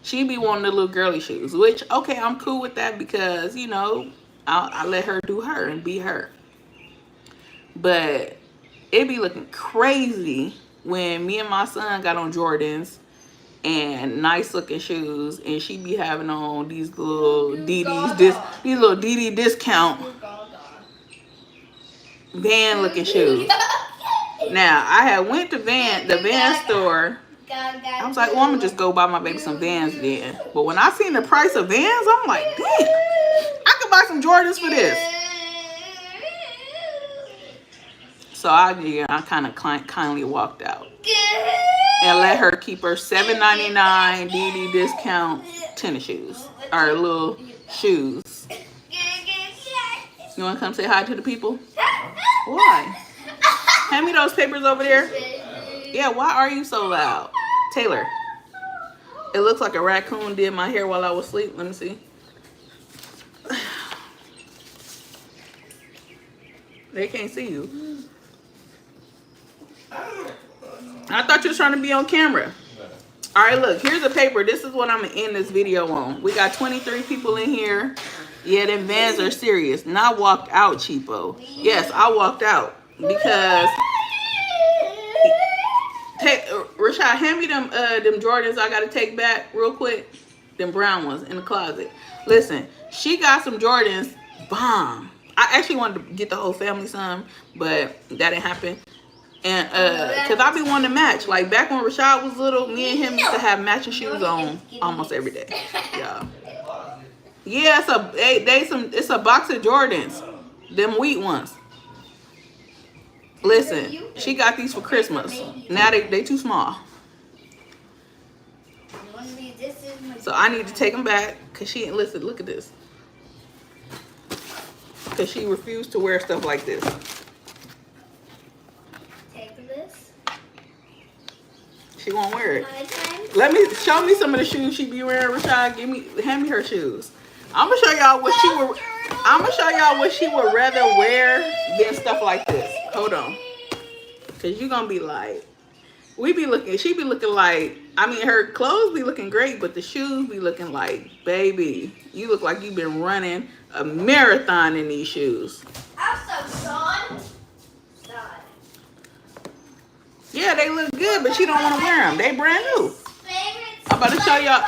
She be wanting the little girly shoes, which, okay, I'm cool with that because, I let her do her and be her. But it be looking crazy when me and my son got on Jordans and nice looking shoes, and she be having on these little these little DD discount Van looking shoes. Now I had went to the Van store. I was like, well, I'm gonna just go buy my baby some Vans then. But when I seen the price of Vans, I'm like, damn, I could buy some Jordans for this. So I kind of kindly walked out. and let her keep her $7.99 DD discount tennis shoes or little shoes. You want to come say hi to the people? Why? Hand me those papers over there. Yeah, why are you so loud? Taylor, it looks like a raccoon did my hair while I was asleep. Let me see. They can't see you. I thought you was trying to be on camera. All right, look, here's a paper. This is what I'm going to end this video on. We got 23 people in here. Yeah, them vans are serious. Not walked out, cheapo. Yes, I walked out because... Rashad, hand me them Jordans I got to take back real quick. Them brown ones in the closet. Listen, she got some Jordans. Bomb. I actually wanted to get the whole family some, but that didn't happen. And because I be wanting to match. Like back when Rashad was little, me and him used to have matching shoes on almost every day. Yeah. Yeah, it's a box of Jordans. Them wheat ones. Listen, she got these for Christmas. Now they too small. So I need to take them back because she ain't listen. Look at this. Because she refused to wear stuff like this. Take this. She won't wear it. Let me show me some of the shoes she be wearing, Rashad. Hand me her shoes. I'm gonna show y'all what she would rather wear than stuff like this. Hold on. Cause you gonna be like, she be looking like, I mean her clothes be looking great, but the shoes be looking like, baby, you look like you've been running a marathon in these shoes. Yeah, they look good, but she don't want to wear them. They brand new. I'm about to show y'all.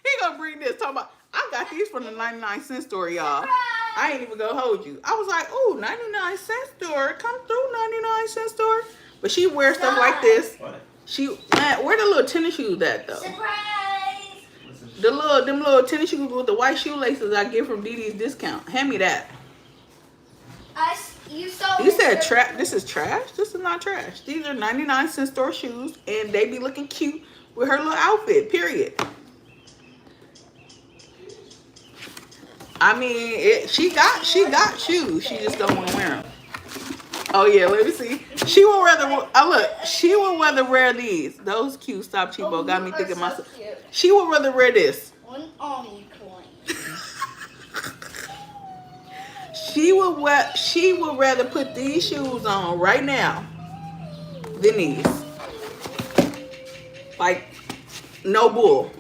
He gonna bring this. Talking about, I got these from the 99-cent store, y'all. I ain't even gonna hold you. I was like, oh, 99-cent store. Come through, 99-cent store. But she wears stuff like this. Where the little tennis shoes at though? Surprise! Them little tennis shoes with the white shoelaces I get from DD's discount. Hand me that. You said trash. This is trash? This is not trash. These are 99-cent store shoes, and they be looking cute with her little outfit, period. I mean, she got shoes. She just don't want to wear them. Oh yeah, let me see. She would rather wear these. Those cute. Stop cheapo. Got me thinking myself. She would rather wear this. One army coin. She would rather put these shoes on right now than these. Like, no bull.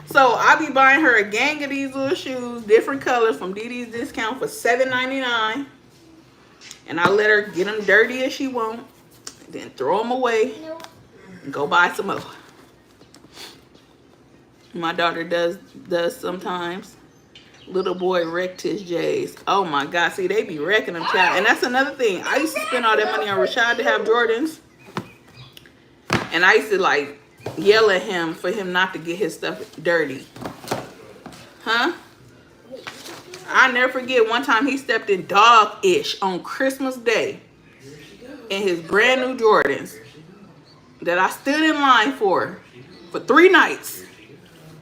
So I be buying her a gang of these little shoes, different colors from DD's discount for $7.99. And I let her get them dirty as she want, then throw them away and go buy some more. My daughter does sometimes. Little boy wrecked his J's. Oh my God, see, they be wrecking them, child. And that's another thing. I used to spend all that money on Rashad to have Jordans. And I used to like yell at him for him not to get his stuff dirty. Huh? I never forget one time he stepped in dog-ish on Christmas Day in his brand new Jordans that I stood in line for 3 nights.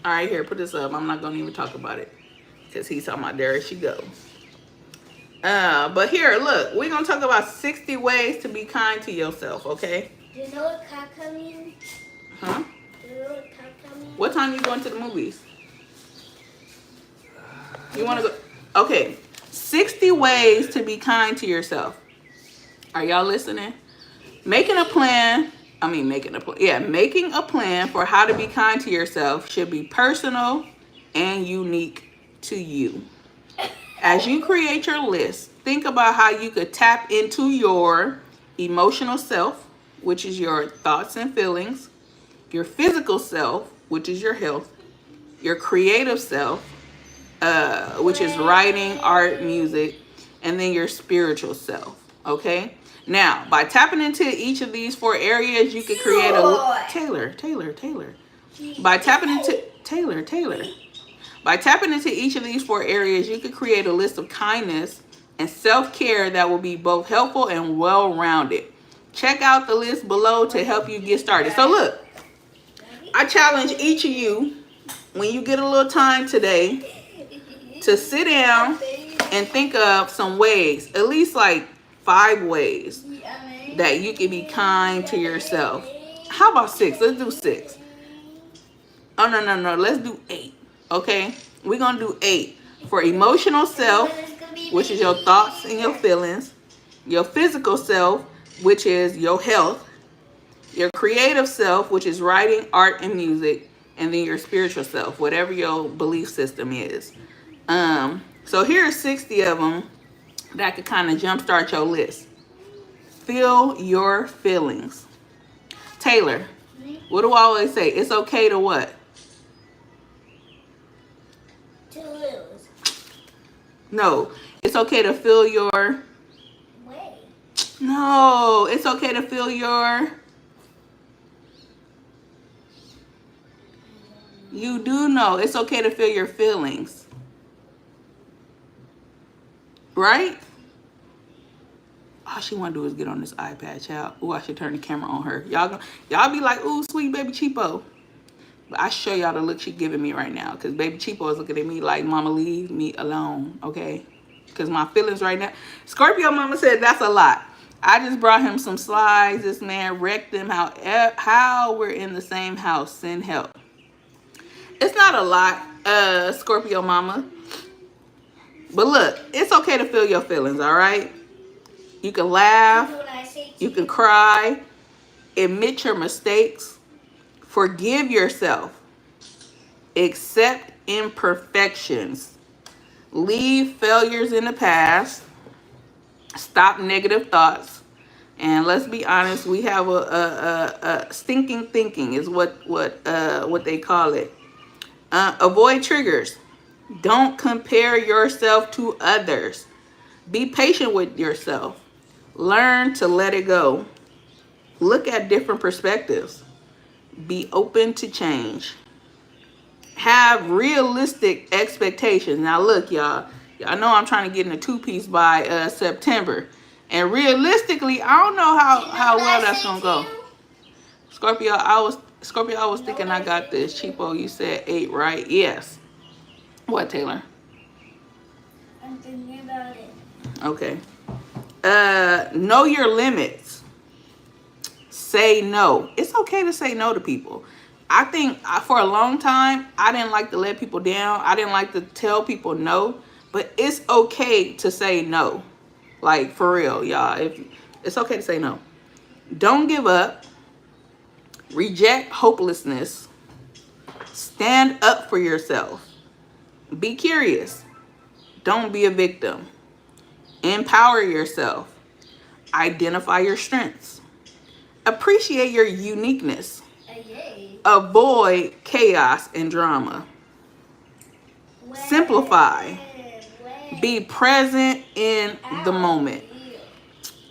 All right, here, put this up. I'm not going to even talk about it because he's talking about there she go. But here, look, we're going to talk about 60 ways to be kind to yourself, okay? Do you know what caca means? Huh? Do you know what caca means? What time you going to the movies? You want to go? Okay, 60 ways to be kind to yourself. Are y'all listening? Making a plan for how to be kind to yourself should be personal and unique to you. As you create your list, think about how you could tap into your emotional self, which is your thoughts and feelings, your physical self, which is your health, your creative self, which is writing, art, music, and then your spiritual self. Okay? Now, by tapping into each of these 4 areas, you can create a Taylor. By tapping into each of these 4 areas, you can create a list of kindness and self-care that will be both helpful and well-rounded. Check out the list below to help you get started. So look, I challenge each of you, when you get a little time today, to sit down and think of some ways, at least like 5 ways that you can be kind to yourself. How about 6? Let's do 6. Oh, no. Let's do 8. Okay? We're going to do 8. For emotional self, which is your thoughts and your feelings. Your physical self, which is your health. Your creative self, which is writing, art, and music. And then your spiritual self, whatever your belief system is. So here are 60 of them that could kind of jumpstart your list. Feel your feelings. Taylor, what do I always say? It's okay to what? To lose. No, it's okay to feel your... Way. No, it's okay to feel your... You do know. It's okay to feel your feelings. Right? All she want to do is get on this iPad, child. Ooh, I should turn the camera on her. Y'all be like, ooh, sweet baby Cheapo. But I show y'all the look she giving me right now. Because baby Cheapo is looking at me like, mama, leave me alone, okay? Because my feelings right now. Scorpio mama said that's a lot. I just brought him some slides. This man wrecked them. How we're in the same house. Send help. It's not a lot, Scorpio mama. But look, it's okay to feel your feelings, all right? You can laugh. You can cry. Admit your mistakes. Forgive yourself. Accept imperfections. Leave failures in the past. Stop negative thoughts. And let's be honest, we have a stinking thinking is what they call it. Avoid triggers. Don't compare yourself to others. Be patient with yourself. Learn to let it go. Look at different perspectives. Be open to change. Have realistic expectations. Now look, y'all know I'm trying to get in a 2-piece by September. And realistically, I don't know how well that's going to go. Scorpio, I was thinking I got this. Cheapo, you said 8, right? Yes. What, Taylor? I'm thinking about it. Okay. Know your limits. Say no. It's okay to say no to people. I think for a long time, I didn't like to let people down. I didn't like to tell people no. But it's okay to say no. Like, for real, y'all. It's okay to say no. Don't give up. Reject hopelessness. Stand up for yourself. Be curious. Don't be a victim. Empower yourself. Identify your strengths. Appreciate your uniqueness. Avoid chaos and drama. Simplify. Be present in the moment.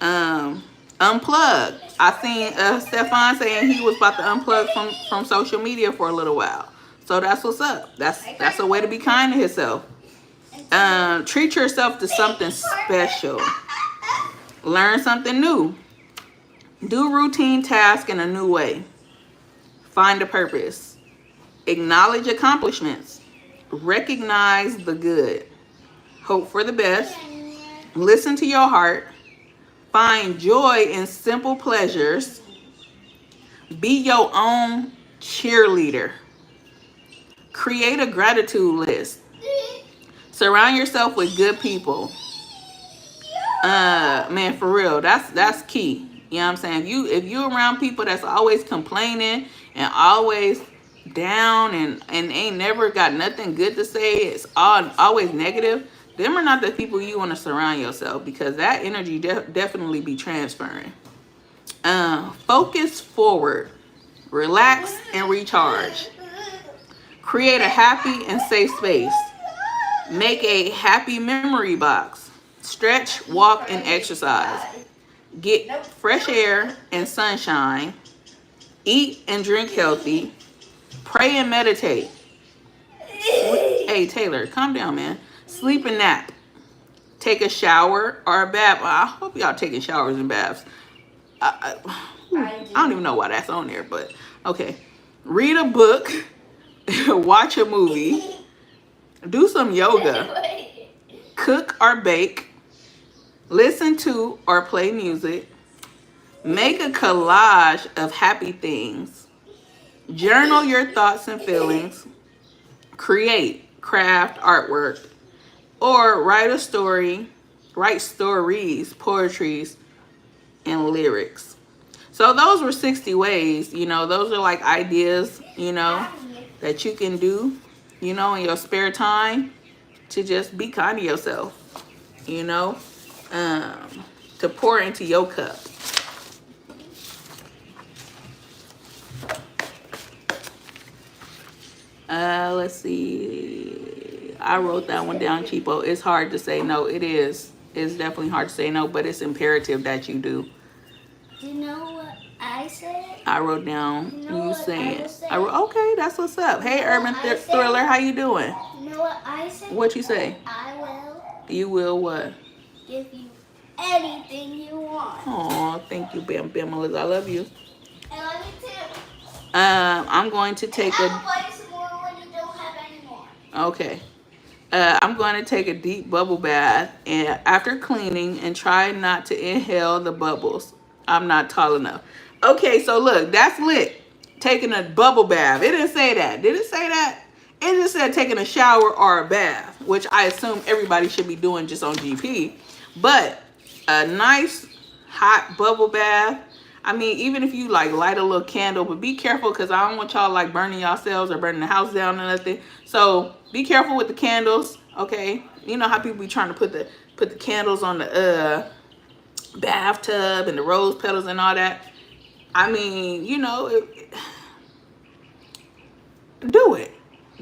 Unplug. I seen Stefan saying he was about to unplug from social media for a little while. So that's what's up. That's a way to be kind to yourself. Treat yourself to something special. Learn something new. Do routine tasks in a new way. Find a purpose. Acknowledge accomplishments. Recognize the good. Hope for the best. Listen to your heart. Find joy in simple pleasures. Be your own cheerleader. Create a gratitude list. Surround yourself with good people. Man, for real, that's key. You know what I'm saying? If you around people that's always complaining and always down and ain't never got nothing good to say, it's always negative, them are not the people you want to surround yourself, because that energy definitely be transferring. Focus forward. Relax and recharge. Create a happy and safe space. Make a happy memory box. Stretch, walk, and exercise. Get fresh air and sunshine. Eat and drink healthy. Pray and meditate. Hey, Taylor, calm down, man. Sleep and nap. Take a shower or a bath. I hope y'all taking showers and baths. I don't even know why that's on there, but okay. Read a book, watch a movie, do some yoga, cook or bake, listen to or play music, make a collage of happy things, journal your thoughts and feelings, create, craft, artwork, or write stories, poetries, and lyrics. So those were 60 ways, those are like ideas, that you can do, in your spare time to just be kind to yourself, to pour into your cup. Let's see. I wrote that one down, Cheapo. It's hard to say no. It is. It's definitely hard to say no, but it's imperative that you do. Do you know what I said? I wrote down you saying. I wrote, okay, that's what's up. Hey, Urban Thriller, how you doing? You know what I said? What you say? I will You will what? give you anything you want. Oh, thank you, Bam Bamalas. I love you. I love you too. I'm going to take I'll buy you some more when you don't have any more. Okay. I'm going to take a deep bubble bath and after cleaning and try not to inhale the bubbles. I'm not tall enough. Okay, so look, that's lit. Taking a bubble bath. It didn't say that. Did it say that? It just said taking a shower or a bath, which I assume everybody should be doing just on GP. But a nice hot bubble bath. I mean, even if you like light a little candle, but be careful because I don't want y'all like burning yourselves or burning the house down or nothing. So be careful with the candles, okay? You know how people be trying to put the candles on the bathtub and the rose petals and all that. I mean, do it.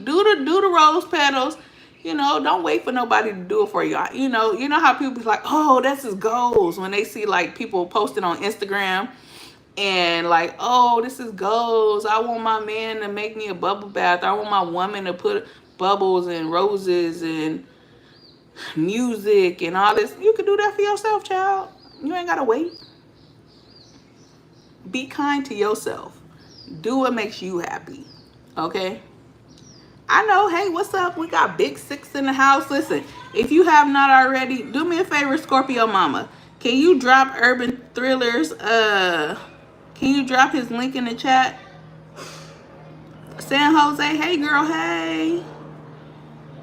Do the rose petals. Don't wait for nobody to do it for you. You know how people be like, oh, that's his goals when they see like people posting on Instagram and like, oh, this is goals. I want my man to make me a bubble bath. I want my woman to put bubbles and roses and music and all this. You can do that for yourself, child. You ain't gotta wait. Be kind to yourself. Do what makes you happy. Okay? I know, hey, what's up? We got Big Six in the house. Listen, if you have not already, do me a favor, Scorpio Mama. Can you drop Urban Thrillers? Can you drop his link in the chat? San Jose, hey girl, hey.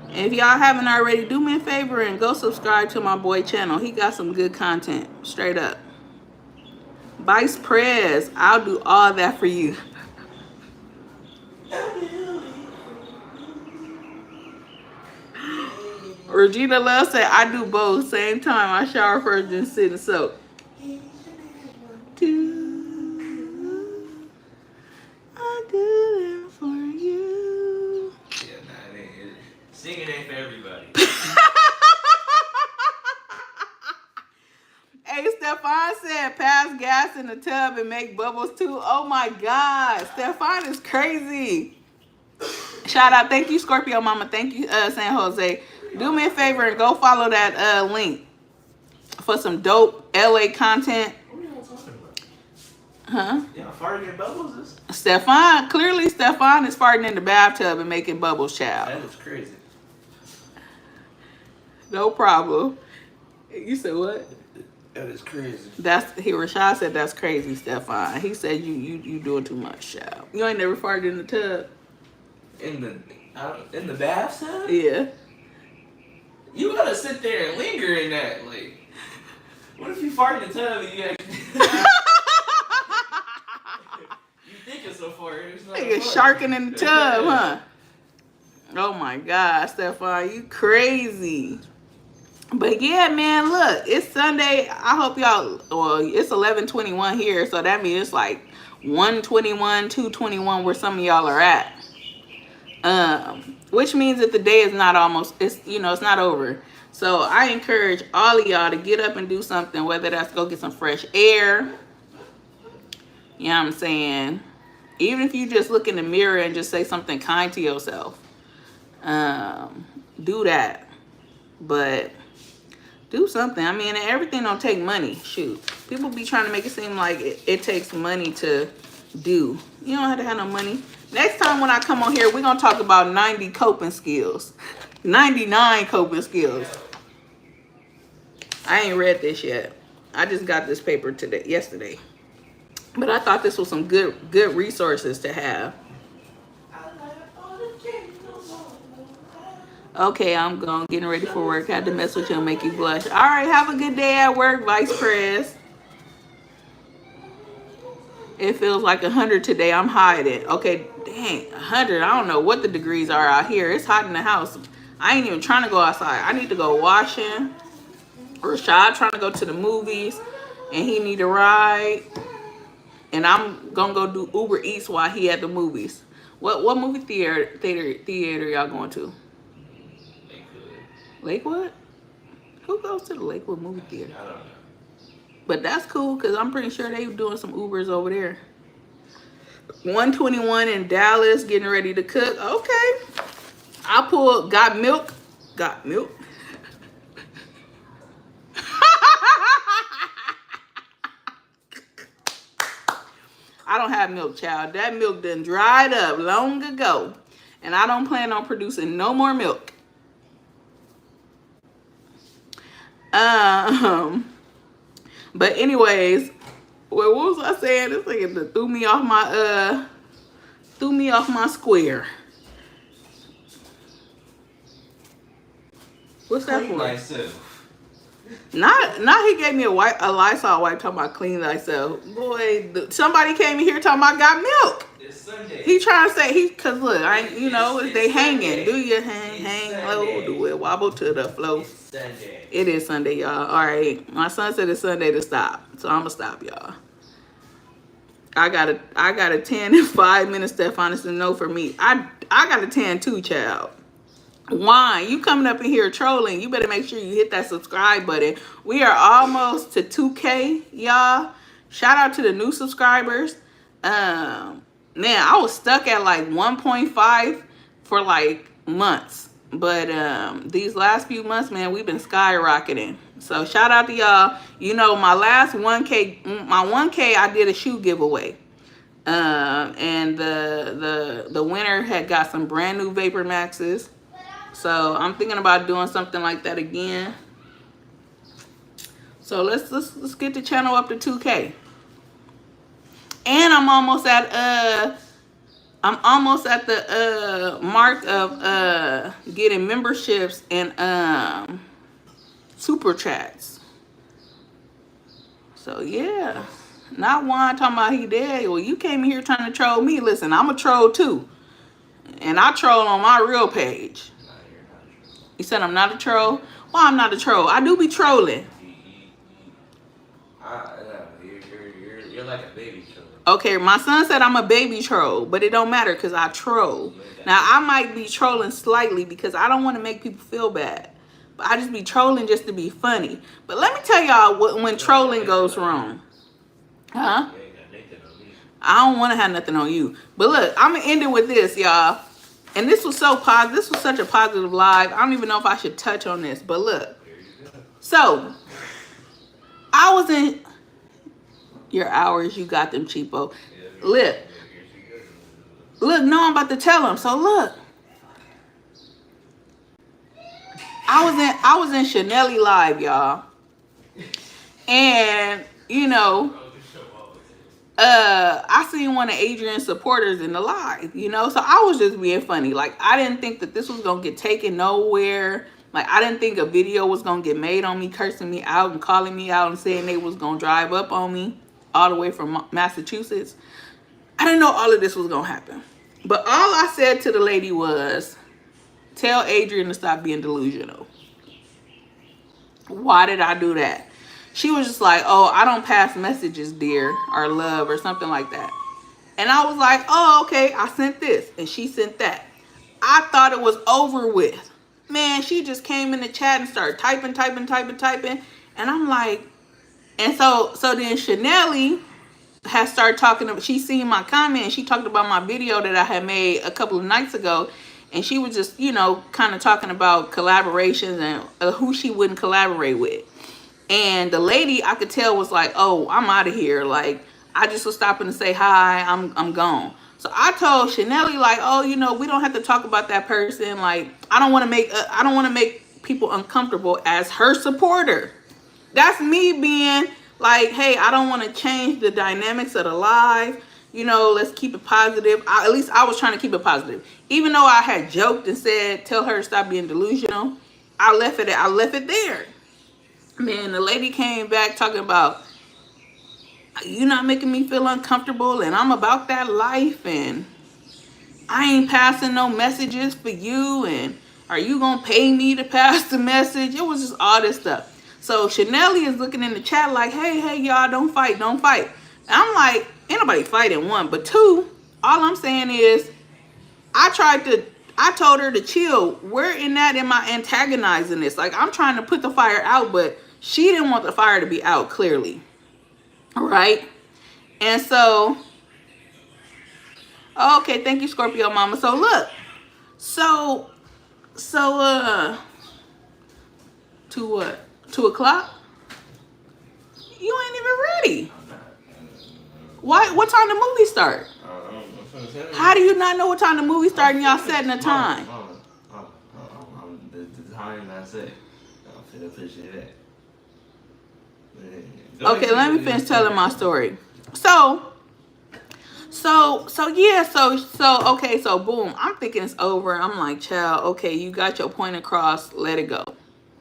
If y'all haven't already, do me a favor and go subscribe to my boy channel. He got some good content, straight up. Vice Prez, I'll do all that for you. Regina Love said, I do both. Same time. I shower first, then sit and soak. I do it for you. Yeah, nah, it ain't. Singing ain't for everybody. Hey, Stefan said, pass gas in the tub and make bubbles too. Oh my God. Stefan is crazy. Shout out. Thank you, Scorpio Mama. Thank you, San Jose. Do me a favor and go follow that link for some dope LA content. What are y'all talking about? Huh? Y'all farting in bubbles? Stefan is farting in the bathtub and making bubbles, child. That is crazy. No problem. You said what? That is crazy. Rashad said that's crazy, Stefan. He said you doing too much, child. You ain't never farted in the tub? In the bathtub? Yeah. You gotta sit there and linger in that. Like, what if you fart in the tub and you actually... you think it's so far. It's not Nigga sharking in the tub, huh? Oh my God, Stefan, you crazy. But yeah, man, look, it's Sunday. I hope y'all, well, it's 11:21 here, so that means it's like 1:21, 2:21 where some of y'all are at. Which means that the day is not it's not over. So I encourage all of y'all to get up and do something, whether that's go get some fresh air. You know what I'm saying? Even if you just look in the mirror and just say something kind to yourself. Do that. But Do something. I mean, everything don't take money. Shoot. People be trying to make it seem like it takes money to do. You don't have to have no money. Next time when I come on here, we're going to talk about 90 coping skills. 99 coping skills. I ain't read this yet. I just got this paper yesterday. But I thought this was some good resources to have. Okay, I'm gone. Getting ready for work. Had to mess with you and make you blush. All right, have a good day at work, Vice Pres. It feels like 100 today. I'm hiding. Okay, dang, 100. I don't know what the degrees are out here. It's hot in the house. I ain't even trying to go outside. I need to go washing. Rashad trying to go to the movies, and he need a ride. And I'm gonna go do Uber Eats while he at the movies. What movie theater y'all going to? Lakewood? Who goes to the Lakewood movie theater? I don't know. But that's cool because I'm pretty sure they doing some Ubers over there. 121 in Dallas, getting ready to cook. Okay. I pulled, got milk. I don't have milk, child. That milk done dried up long ago. And I don't plan on producing no more milk. But anyways, what was I saying? This thing threw me off my square. What's that for? Myself. Not he gave me a Lysol wipe talking about clean thyself. Boy, somebody came in here talking about got milk. It's Sunday. He trying to say cause look, they hanging. Sunday. Do your hang low, do it wobble to the flow. It's Sunday. It is Sunday, y'all. All right, my son said it's Sunday to stop, so I'm gonna stop, y'all. I got a 10 and 5 minute Stephanus to know for me. I got a 10 too, child. Why you coming up in here trolling? You better make sure you hit that subscribe button. We are almost to 2K, y'all. Shout out to the new subscribers. Man, I was stuck at like 1.5 for like months, but these last few months, man, we've been skyrocketing. So shout out to y'all. You know, my last 1K, my 1K, I did a shoe giveaway. And the winner had got some brand new Vapor Maxes. So I'm thinking about doing something like that again. So let's get the channel up to 2K. And I'm almost at the mark of getting memberships and super chats. So yeah. Not Juan talking about he dead. Well, you came in here trying to troll me. Listen, I'm a troll too. And I troll on my real page. You said I'm not a troll? Well, I'm not a troll. I do be trolling. You're like a baby troll. Okay, my son said I'm a baby troll, but it don't matter because I troll. Now, I might be trolling slightly because I don't want to make people feel bad. But I just be trolling just to be funny. But let me tell y'all when trolling goes wrong. Huh? I don't want to have nothing on you. But look, I'm going to end it with this, y'all. And this was so positive. This was such a positive live. I don't even know if I should touch on this. But look. So, I was in your hours. You got them, cheapo. Look. Look, no, I'm about to tell him. So, look. I was in Chanelli live, y'all. And, you know, I seen one of Adrian's supporters in the live, you know, so I was just being funny. Like, I didn't think that this was gonna get taken nowhere. Like, I didn't think a video was gonna get made on me, cursing me out and calling me out and saying they was gonna drive up on me all the way from Massachusetts. I didn't know all of this was gonna happen. But all I said to the lady was, tell Adrian to stop being delusional. Why did I do that? She was just like, oh, I don't pass messages, dear, or love, or something like that. And I was like, oh, okay, I sent this. And she sent that. I thought it was over with. Man, she just came in the chat and started typing. And I'm like, and so then Chanelli has started talking. She seen my comment. And she talked about my video that I had made a couple of nights ago. And she was just, you know, kind of talking about collaborations and who she wouldn't collaborate with. And the lady, I could tell, was like, oh, I'm out of here. Like, I just was stopping to say hi. I'm gone. So I told Chanel, like, oh, you know, we don't have to talk about that person. Like, I don't want to make people uncomfortable as her supporter. That's me being like, hey, I don't want to change the dynamics of the live. You know, let's keep it positive. At least I was trying to keep it positive. Even though I had joked and said, tell her to stop being delusional, I left it there. Man, the lady came back talking about, you're not making me feel uncomfortable, and I'm about that life, and I ain't passing no messages for you, and are you gonna pay me to pass the message? It was just all this stuff. So Chanel is looking in the chat like, hey, y'all, don't fight. And I'm like, ain't nobody fighting, one. But two, all I'm saying is, I told her to chill. Where in that am I antagonizing this? Like, I'm trying to put the fire out, but she didn't want the fire to be out, clearly. All right? And so, okay, thank you, Scorpio Mama. So, look. So, 2 what? 2 o'clock? You ain't even ready. Why? What time the movie start? How do you not know what time the movie start and y'all setting a time? The time I said. I appreciate that. Okay, let me finish telling my story. Okay, so boom, I'm thinking it's over. I'm like, child, okay, you got your point across, let it go.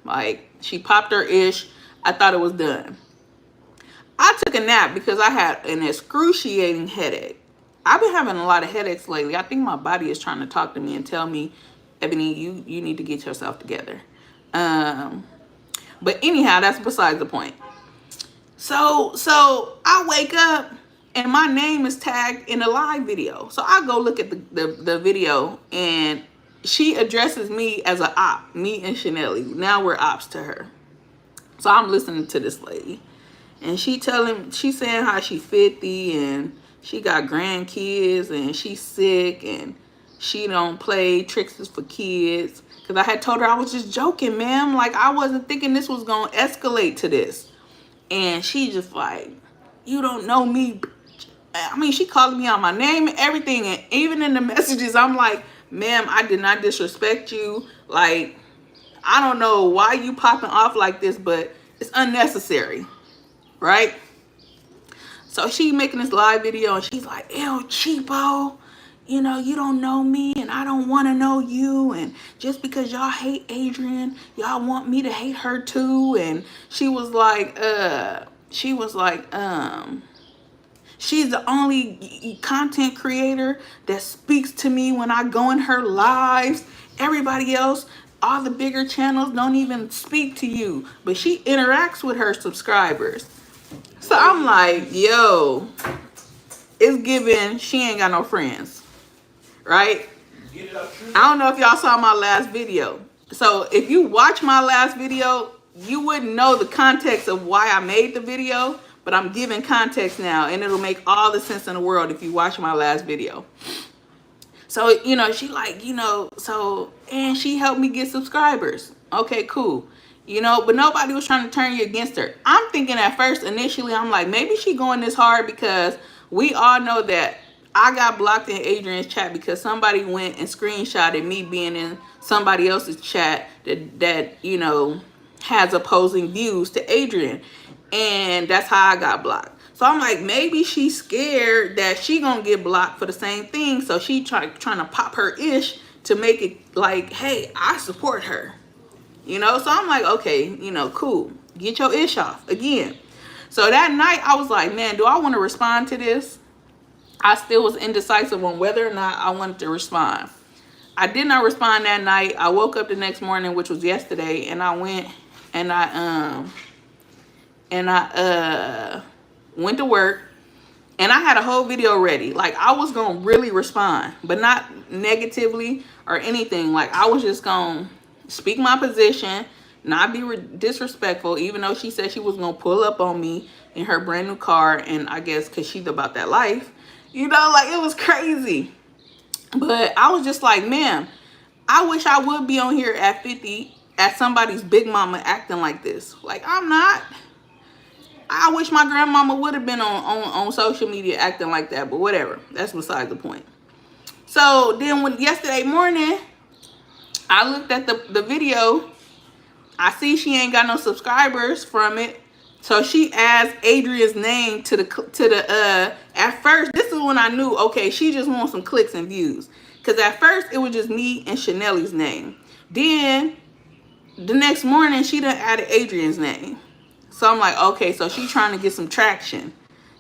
Like, she popped her ish. I thought it was done. I took a nap because I had an excruciating headache. I've been having a lot of headaches lately. I think my body is trying to talk to me and tell me, Ebony, you need to get yourself together. But anyhow, that's besides the point. So I wake up and my name is tagged in a live video. So I go look at the video, and she addresses me as an op, me and Chanel. Now we're ops to her. So I'm listening to this lady, and she's saying how she 50 and she got grandkids and she's sick and she don't play tricks for kids. Because I had told her I was just joking, ma'am. Like, I wasn't thinking this was going to escalate to this. And she just like, you don't know me. I mean, she called me out my name and everything. And even in the messages, I'm like, ma'am, I did not disrespect you. Like, I don't know why you popping off like this, but it's unnecessary. Right? So she making this live video and she's like, ew, cheapo. You know, you don't know me and I don't want to know you. And just because y'all hate Adrian, y'all want me to hate her too. And she was like, she's the only content creator that speaks to me when I go in her lives. Everybody else, all the bigger channels don't even speak to you. But she interacts with her subscribers. So I'm like, yo, it's giving she ain't got no friends. Right? I don't know if y'all saw my last video. So if you watch my last video, you wouldn't know the context of why I made the video, but I'm giving context now, and it'll make all the sense in the world if you watch my last video. So, you know, she like, you know, and she helped me get subscribers. Okay, cool. You know, but nobody was trying to turn you against her. I'm thinking at first, initially, I'm like, maybe she going this hard because we all know that I got blocked in Adrian's chat because somebody went and screenshotted me being in somebody else's chat that you know, has opposing views to Adrian. And that's how I got blocked. So I'm like, maybe she's scared that she gonna get blocked for the same thing. So she trying to pop her ish to make it like, hey, I support her. You know, so I'm like, okay, you know, cool. Get your ish off again. So that night I was like, man, do I want to respond to this? I still was indecisive on whether or not I wanted to respond. I did not respond that night. I woke up the next morning, which was yesterday, and I went and I went to work, and I had a whole video ready. Like, I was gonna really respond, but not negatively or anything. Like, I was just gonna speak my position, not be disrespectful, even though she said she was gonna pull up on me in her brand new car, and I guess because she's about that life. You know, like, it was crazy. But I was just like, ma'am, I wish I would be on here at 50 at somebody's big mama acting like this. Like, I'm not. I wish my grandmama would have been on social media acting like that, but whatever. That's beside the point. So then when yesterday morning, I looked at the video. I see she ain't got no subscribers from it. So she adds Adrian's name to the at first, this is when I knew, okay, she just wants some clicks and views. Because at first it was just me and Chanelle's name. Then the next morning she done added Adrian's name. So I'm like, okay, so she trying to get some traction.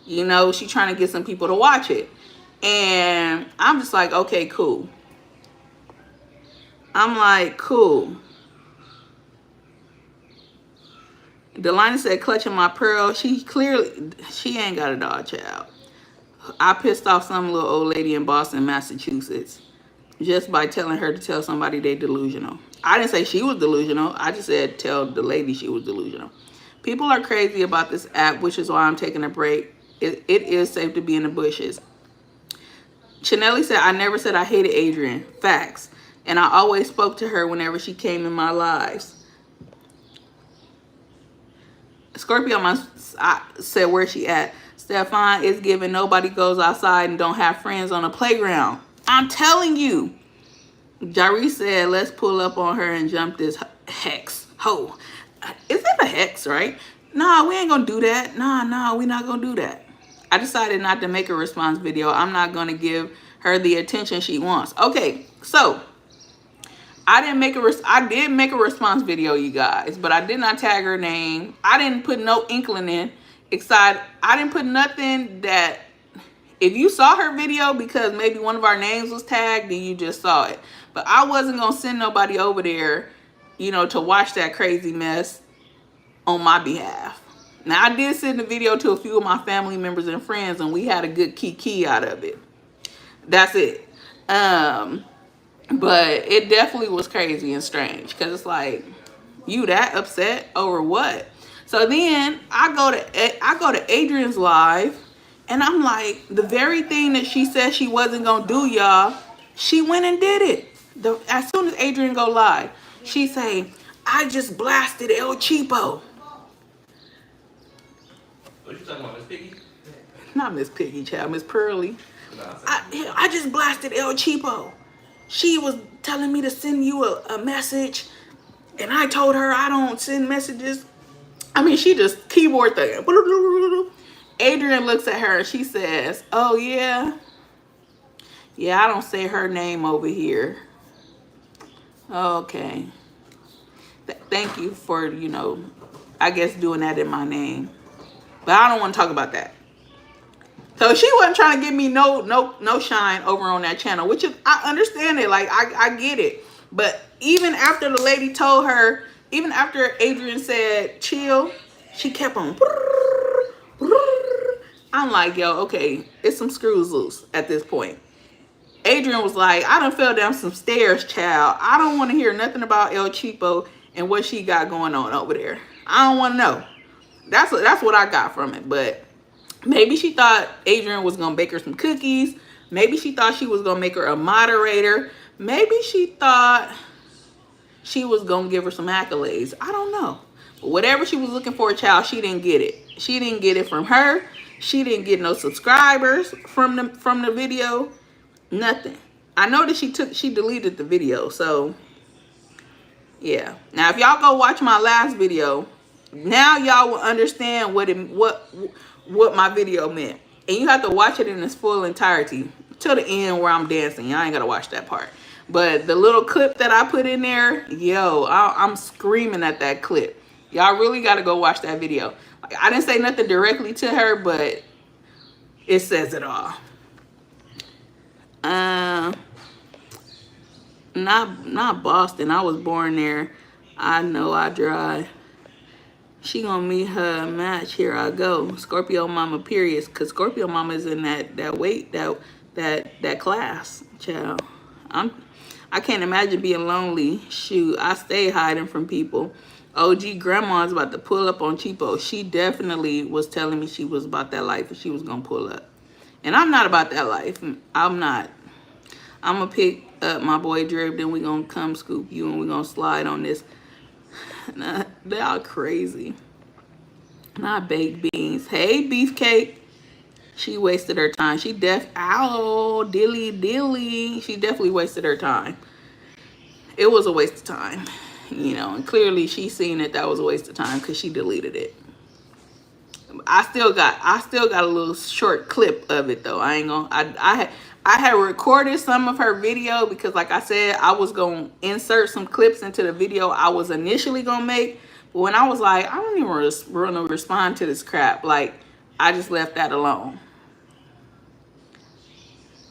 You know, she trying to get some people to watch it. And I'm just like, okay, cool. I'm like, cool. Delina said, clutching my pearl. She ain't got a dog, child. I pissed off some little old lady in Boston, Massachusetts, just by telling her to tell somebody they delusional. I didn't say she was delusional. I just said tell the lady she was delusional. People are crazy about this app, which is why I'm taking a break. It is safe to be in the bushes. Chanelli said, I never said I hated Adrian. Facts. And I always spoke to her whenever she came in my lives. Scorpio I said, where she at? Stefan is giving nobody goes outside and don't have friends on the playground. I'm telling you. Jari said, let's pull up on her and jump this hex. Ho. Is that a hex, right? Nah, we ain't gonna do that. Nah, we not gonna do that. I decided not to make a response video. I'm not gonna give her the attention she wants. Okay, so I did make a response video, you guys, but I did not tag her name. I didn't put no inkling in. I didn't put nothing that if you saw her video because maybe one of our names was tagged, then you just saw it. But I wasn't gonna send nobody over there, you know, to watch that crazy mess on my behalf. Now, I did send the video to a few of my family members and friends, and we had a good kiki out of it. That's it. But it definitely was crazy and strange because it's like, you that upset over what? So then I go to Adrian's live, and I'm like, the very thing that she said she wasn't gonna do, y'all, she went and did it. As soon as Adrian go live, she say, I just blasted El Cheapo. What you talking about, Miss Piggy? Not Miss Piggy, child, Miss Pearly. I just blasted El Cheapo. She was telling me to send you a message, and I told her I don't send messages. I mean, she just keyboard thing. Adrian looks at her and she says, oh, yeah? Yeah, I don't say her name over here. Okay. Thank you for, you know, I guess doing that in my name. But I don't want to talk about that. So she wasn't trying to give me no shine over on that channel, which is, I understand it. Like, I get it. But even after the lady told her, even after Adrian said, chill, she kept on. I'm like, yo, okay, it's some screws loose at this point. Adrian was like, I done fell down some stairs, child. I don't want to hear nothing about El Cheapo and what she got going on over there. I don't want to know. That's what I got from it. But maybe she thought Adrian was going to bake her some cookies. Maybe she thought she was going to make her a moderator. Maybe she thought she was going to give her some accolades. I don't know. But whatever she was looking for, child, she didn't get it. She didn't get it from her. She didn't get no subscribers from the video. Nothing. I know that she deleted the video. So, yeah. Now, if y'all go watch my last video, now y'all will understand what my video meant. And you have to watch it in its full entirety till the end where I'm dancing. Y'all ain't got to watch that part. But the little clip that I put in there, yo, I'm screaming at that clip. Y'all really got to go watch that video. Like, I didn't say nothing directly to her, but it says it all. Not Boston. I was born there. I know I drive. She gonna meet her match. Here I go. Scorpio mama, period. Cause Scorpio mama is in that weight, that class, child. I can't imagine being lonely. Shoot, I stay hiding from people. OG grandma's about to pull up on Cheapo. She definitely was telling me she was about that life and she was gonna pull up. And I'm not about that life. I'm not. I'm gonna pick up my boy Drip, then we gonna come scoop you and we gonna slide on this. Nah, they all crazy. Not baked beans. Hey, beefcake. She wasted her time. She dilly. She definitely wasted her time. It was a waste of time, you know, and clearly she seen that was a waste of time because she deleted it. I still got a little short clip of it though. I had recorded some of her video because, like I said, I was gonna insert some clips into the video I was initially gonna make. But when I was like, I don't even want to respond to this crap, like I just left that alone.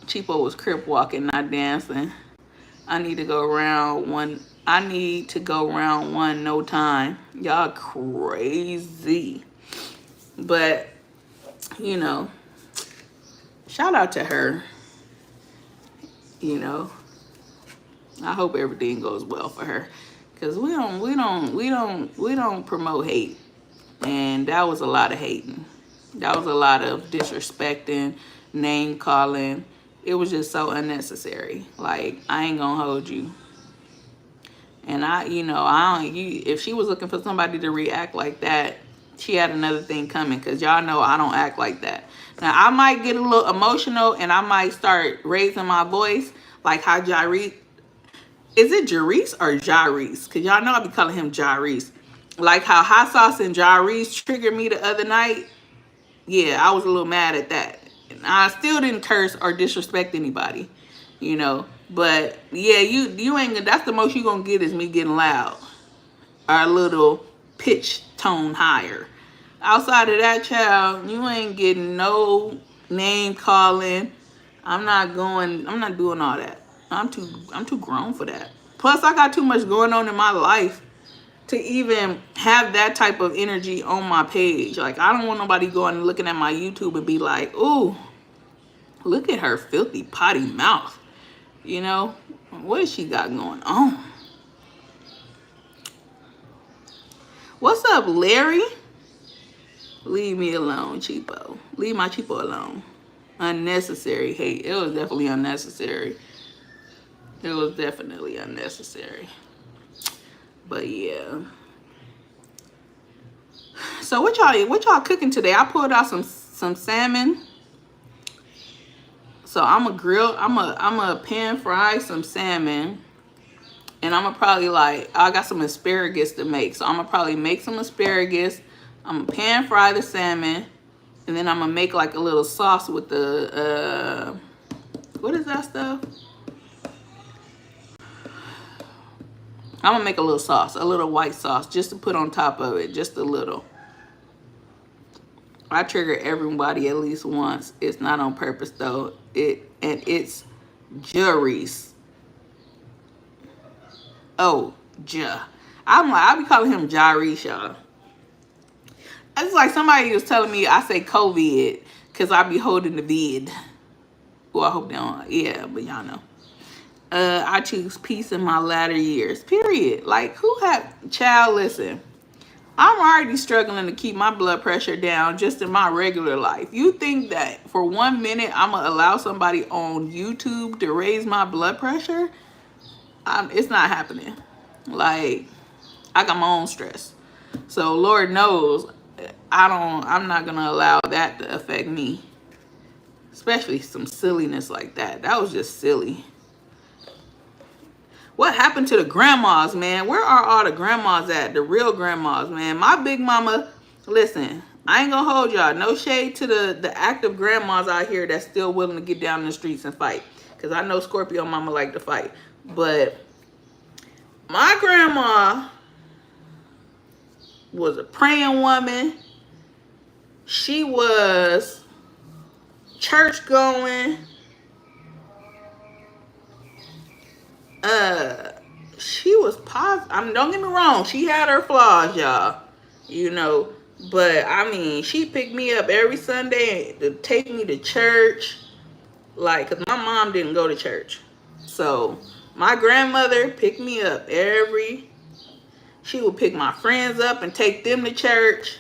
Cheapo was crip walking, not dancing. I need to go round one. No time. Y'all crazy. But, you know, shout out to her. You know, I hope everything goes well for her. Cause we don't promote hate. And that was a lot of hating. That was a lot of disrespecting, name calling. It was just so unnecessary. Like, I ain't gonna hold you. And if she was looking for somebody to react like that, she had another thing coming, because y'all know I don't act like that. Now, I might get a little emotional and I might start raising my voice, like how Jarice, is it Jarice or Jarice? Because y'all know I be calling him Jarice. Like how Hot Sauce and Jarice triggered me the other night. Yeah, I was a little mad at that. And I still didn't curse or disrespect anybody, you know. But yeah, you ain't, that's the most you gonna get is me getting loud or a little pitch tone higher. Outside of that, child, you ain't getting no name calling. I'm not doing all that. I'm too grown for that. Plus, I got too much going on in my life to even have that type of energy on my page. Like, I don't want nobody going and looking at my YouTube and be like, ooh, look at her filthy potty mouth. You know, what has she got going on? What's up, Larry? Leave me alone, cheapo. Leave my cheapo alone. Unnecessary hate. It was definitely unnecessary. It was definitely unnecessary. But yeah. So what y'all cooking today? I pulled out some salmon. So I'm a pan fry some salmon. And I'm gonna probably, like, I got some asparagus to make. So I'm gonna probably make some asparagus. I'm gonna pan fry the salmon. And then I'm gonna make like a little sauce with the, what is that stuff? I'm gonna make a little sauce, a little white sauce, just to put on top of it, just a little. I trigger everybody at least once. It's not on purpose though. It's Jarice. Oh, I be calling him Jarice, y'all. It's like somebody was telling me I say COVID because I be holding the vid. Well, I hope they don't. Yeah, but y'all know. I choose peace in my latter years. Period. Like, who had... Child, listen. I'm already struggling to keep my blood pressure down just in my regular life. You think that for 1 minute I'm going to allow somebody on YouTube to raise my blood pressure? It's not happening. Like, I got my own stress. So, Lord knows, I'm not going to allow that to affect me. Especially some silliness like that. That was just silly. What happened to the grandmas, man? Where are all the grandmas at? The real grandmas, man. My big mama, listen, I ain't gonna hold y'all. No shade to the active grandmas out here that's still willing to get down in the streets and fight. Because I know Scorpio mama like to fight. But my grandma was a praying woman. She was church going. She was positive. Don't get me wrong, she had her flaws, y'all, you know, but I mean, she picked me up every Sunday to take me to church, like, because my mom didn't go to church. So my grandmother picked me up she would pick my friends up and take them to church.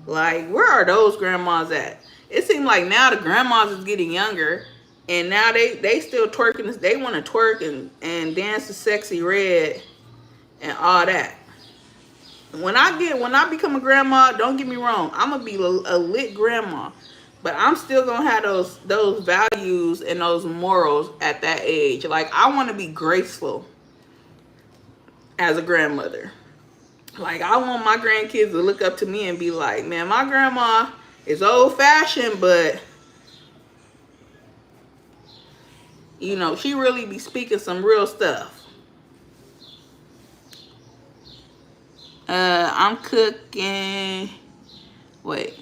Like, where are those grandmas at? It seems like now the grandmas is getting younger. And now they still twerking. They want to twerk and dance to Sexy Red and all that. When I become a grandma, don't get me wrong, I'm gonna be a lit grandma, but I'm still gonna have those values and those morals at that age. Like I want to be graceful as a grandmother. Like I want my grandkids to look up to me and be like, man, my grandma is old fashioned, but you know, she really be speaking some real stuff. I'm cooking. Wait.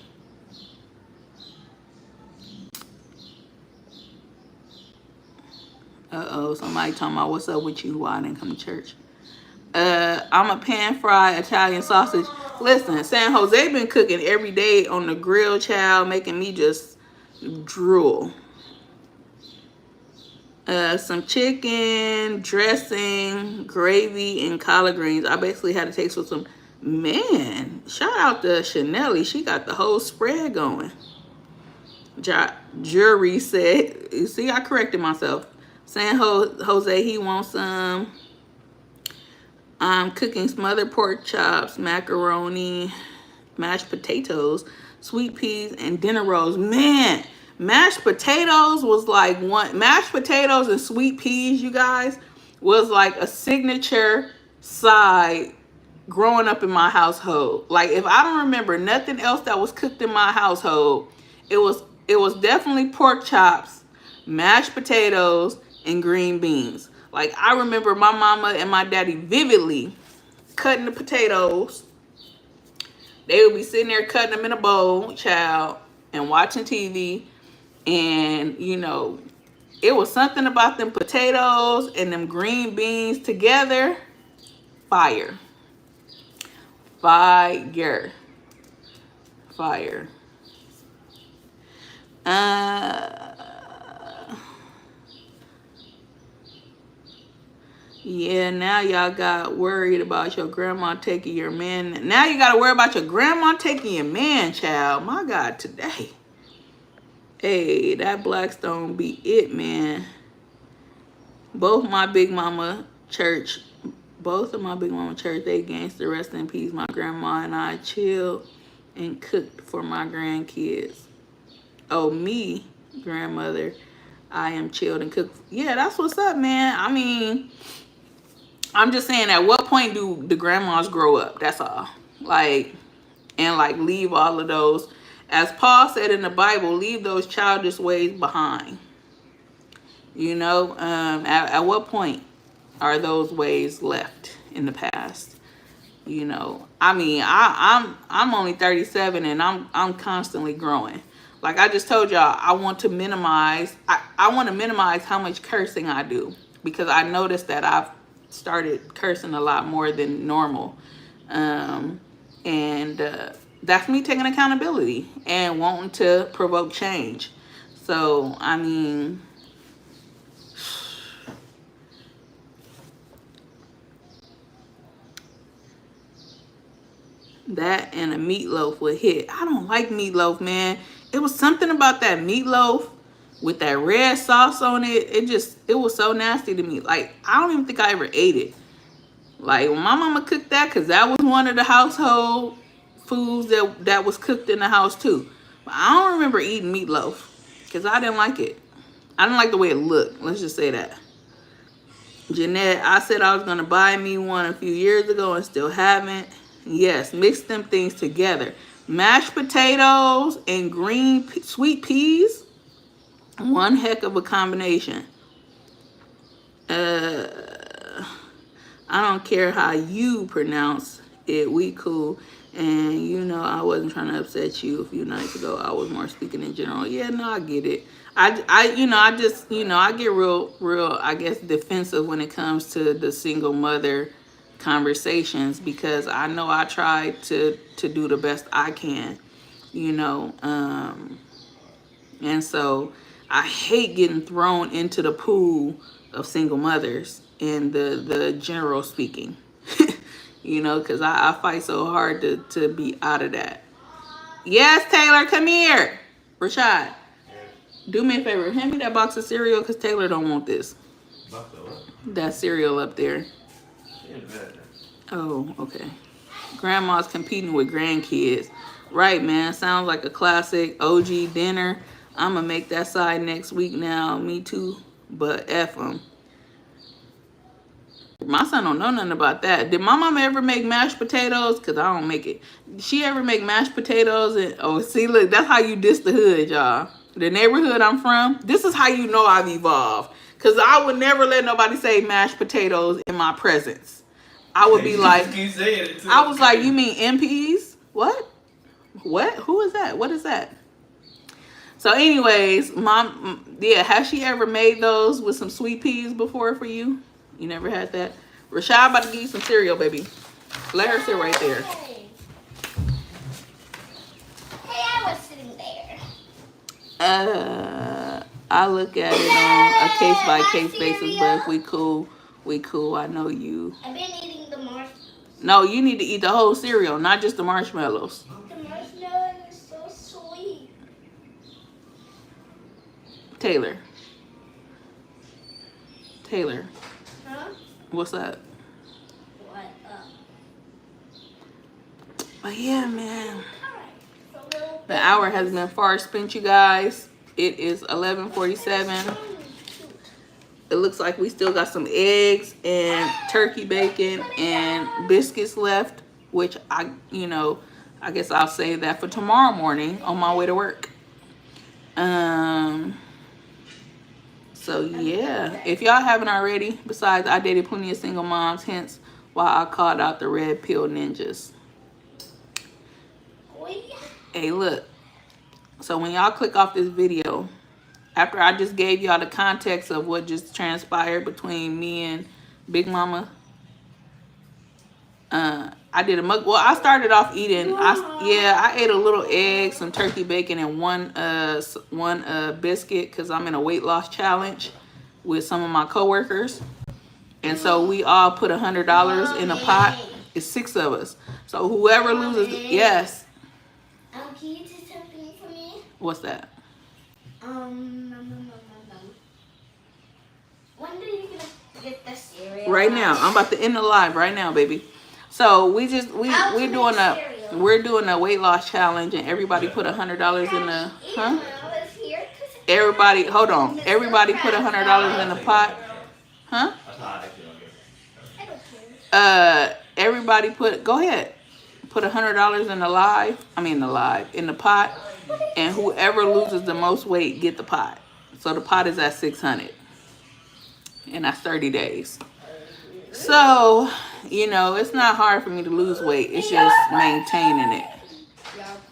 Somebody talking about what's up with you? Why I didn't come to church? I'm a pan fried Italian sausage. Listen, San Jose been cooking every day on the grill, child, making me just drool. Some chicken, dressing, gravy, and collard greens. I basically had a taste for some. Man, shout out to Chanelli. She got the whole spread going. Jury said, you see, I corrected myself. San Jose, he wants some. I'm cooking smothered pork chops, macaroni, mashed potatoes, sweet peas, and dinner rolls. Man, mashed potatoes was like one. Mashed potatoes and sweet peas, you guys, was like a signature side growing up in my household. Like if I don't remember nothing else that was cooked in my household, it was definitely pork chops, mashed potatoes, and green beans. Like I remember my mama and my daddy vividly cutting the potatoes. They would be sitting there cutting them in a bowl, child, and watching TV. And you know, it was something about them potatoes and them green beans together. Fire. Fire. Fire. Yeah, now y'all got worried about your grandma taking your man. Now you got to worry about your grandma taking your man, child. My God, today. Hey, that Blackstone be it, man. Both of my big mama church, they gangster, rest in peace. My grandma and I chilled and cooked for my grandkids. Oh, me, grandmother, I am chilled and cooked. Yeah, that's what's up, man. I mean, I'm just saying, at what point do the grandmas grow up? That's all. Like, and like leave all of those, as Paul said in the Bible, leave those childish ways behind. You know, at what point are those ways left in the past? You know, I mean, I'm only 37 and I'm constantly growing. Like I just told y'all, I want to minimize how much cursing I do, because I noticed that I've started cursing a lot more than normal. And that's me taking accountability and wanting to provoke change. So, I mean, that and a meatloaf would hit. I don't like meatloaf, man. It was something about that meatloaf with that red sauce on it. It was so nasty to me. Like, I don't even think I ever ate it. Like, when my mama cooked that, because that was one of the household foods that was cooked in the house too. But I don't remember eating meatloaf because I didn't like it. I didn't like the way it looked. Let's just say that. Jeanette, I said I was going to buy me one a few years ago and still haven't. Yes, mix them things together. Mashed potatoes and green sweet peas. One heck of a combination. I don't care how you pronounce it. We cool. And you know, I wasn't trying to upset you a few nights ago. I was more speaking in general. Yeah, no, I get it. I get real, I guess, defensive when it comes to the single mother conversations, because I know I try to do the best I can, you know. And so I hate getting thrown into the pool of single mothers and the general speaking, you know, because I fight so hard to be out of that. Yes, Taylor, come here. Rashad. Do me a favor. Hand me that box of cereal because Taylor don't want this. Box of what? That cereal up there. She in the bed. Oh, okay. Grandma's competing with grandkids. Right, man. Sounds like a classic OG dinner. I'm going to make that side next week now. Me too. But F them. My son don't know nothing about that. Did my mama ever make mashed potatoes? Because I don't make it. Did she ever make mashed potatoes? And oh, see, look, that's how you diss the hood, y'all. The neighborhood I'm from, this is how you know I've evolved. Because I would never let nobody say mashed potatoes in my presence. I would be like, I was like, you mean MPs? What? What? Who is that? What is that? So anyways, Mom, yeah, has she ever made those with some sweet peas before for you? You never had that? Rashad about to give you some cereal, baby. Let her sit right there. Hey, I was sitting there. I look at it on a case-by-case basis, but if we cool, we cool. I know you. I've been eating the marshmallows. No, you need to eat the whole cereal, not just the marshmallows. The marshmallows are so sweet. Taylor. Huh? What's up? What up? But yeah, man. Alright. So little The hour has been far spent, you guys. It is 11:47. It looks like we still got some eggs and turkey bacon and biscuits left, which I guess I'll save that for tomorrow morning on my way to work. So yeah, if y'all haven't already, besides I dated plenty of single moms, hence why I called out the red pill ninjas. Hey, look. So when y'all click off this video, after I just gave y'all the context of what just transpired between me and Big Mama, I did a mug. Well, I started off eating. I ate a little egg, some turkey bacon, and one biscuit because I'm in a weight loss challenge with some of my coworkers, and so we all put $100 in a pot. It's 6 of us. So whoever loses, yes. Can you do something for me? What's that? When are you gonna get the cereal? Right now. I'm about to end the live right now, baby. So we're doing a weight loss challenge, and everybody put $100 in the Everybody, hold on. Everybody put $100 in the pot, huh? Everybody go ahead. Put $100 in the pot, and whoever loses the most weight get the pot. So the pot is at 600, and that's 30 days. So, it's not hard for me to lose weight. It's just maintaining it.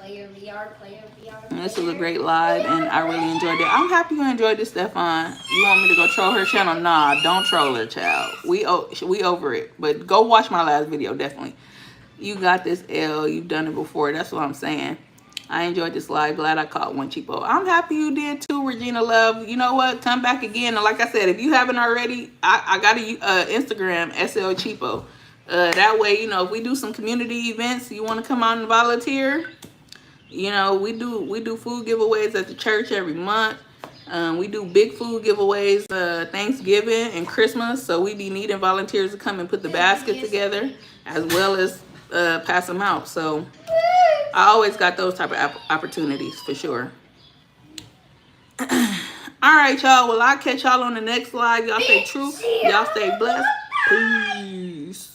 VR player. And this was a great live, and I really enjoyed it. I'm happy you enjoyed it, Stefan. You want me to go troll her channel? Nah, don't troll her, child. We over it. But go watch my last video, definitely. You got this, L. You've done it before. That's what I'm saying. I enjoyed this live. Glad I caught one, cheapo. I'm happy you did too, Regina Love. You know what? Come back again. And like I said, if you haven't already, I got a Instagram, SL Cheapo. That way, if we do some community events, you want to come out and volunteer. We do food giveaways at the church every month. We do big food giveaways Thanksgiving and Christmas. So we be needing volunteers to come and put the basket together as well as pass them out. So I always got those type of opportunities for sure. All right, y'all. Well, I'll catch y'all on the next live. Y'all stay true. Y'all stay blessed. Peace.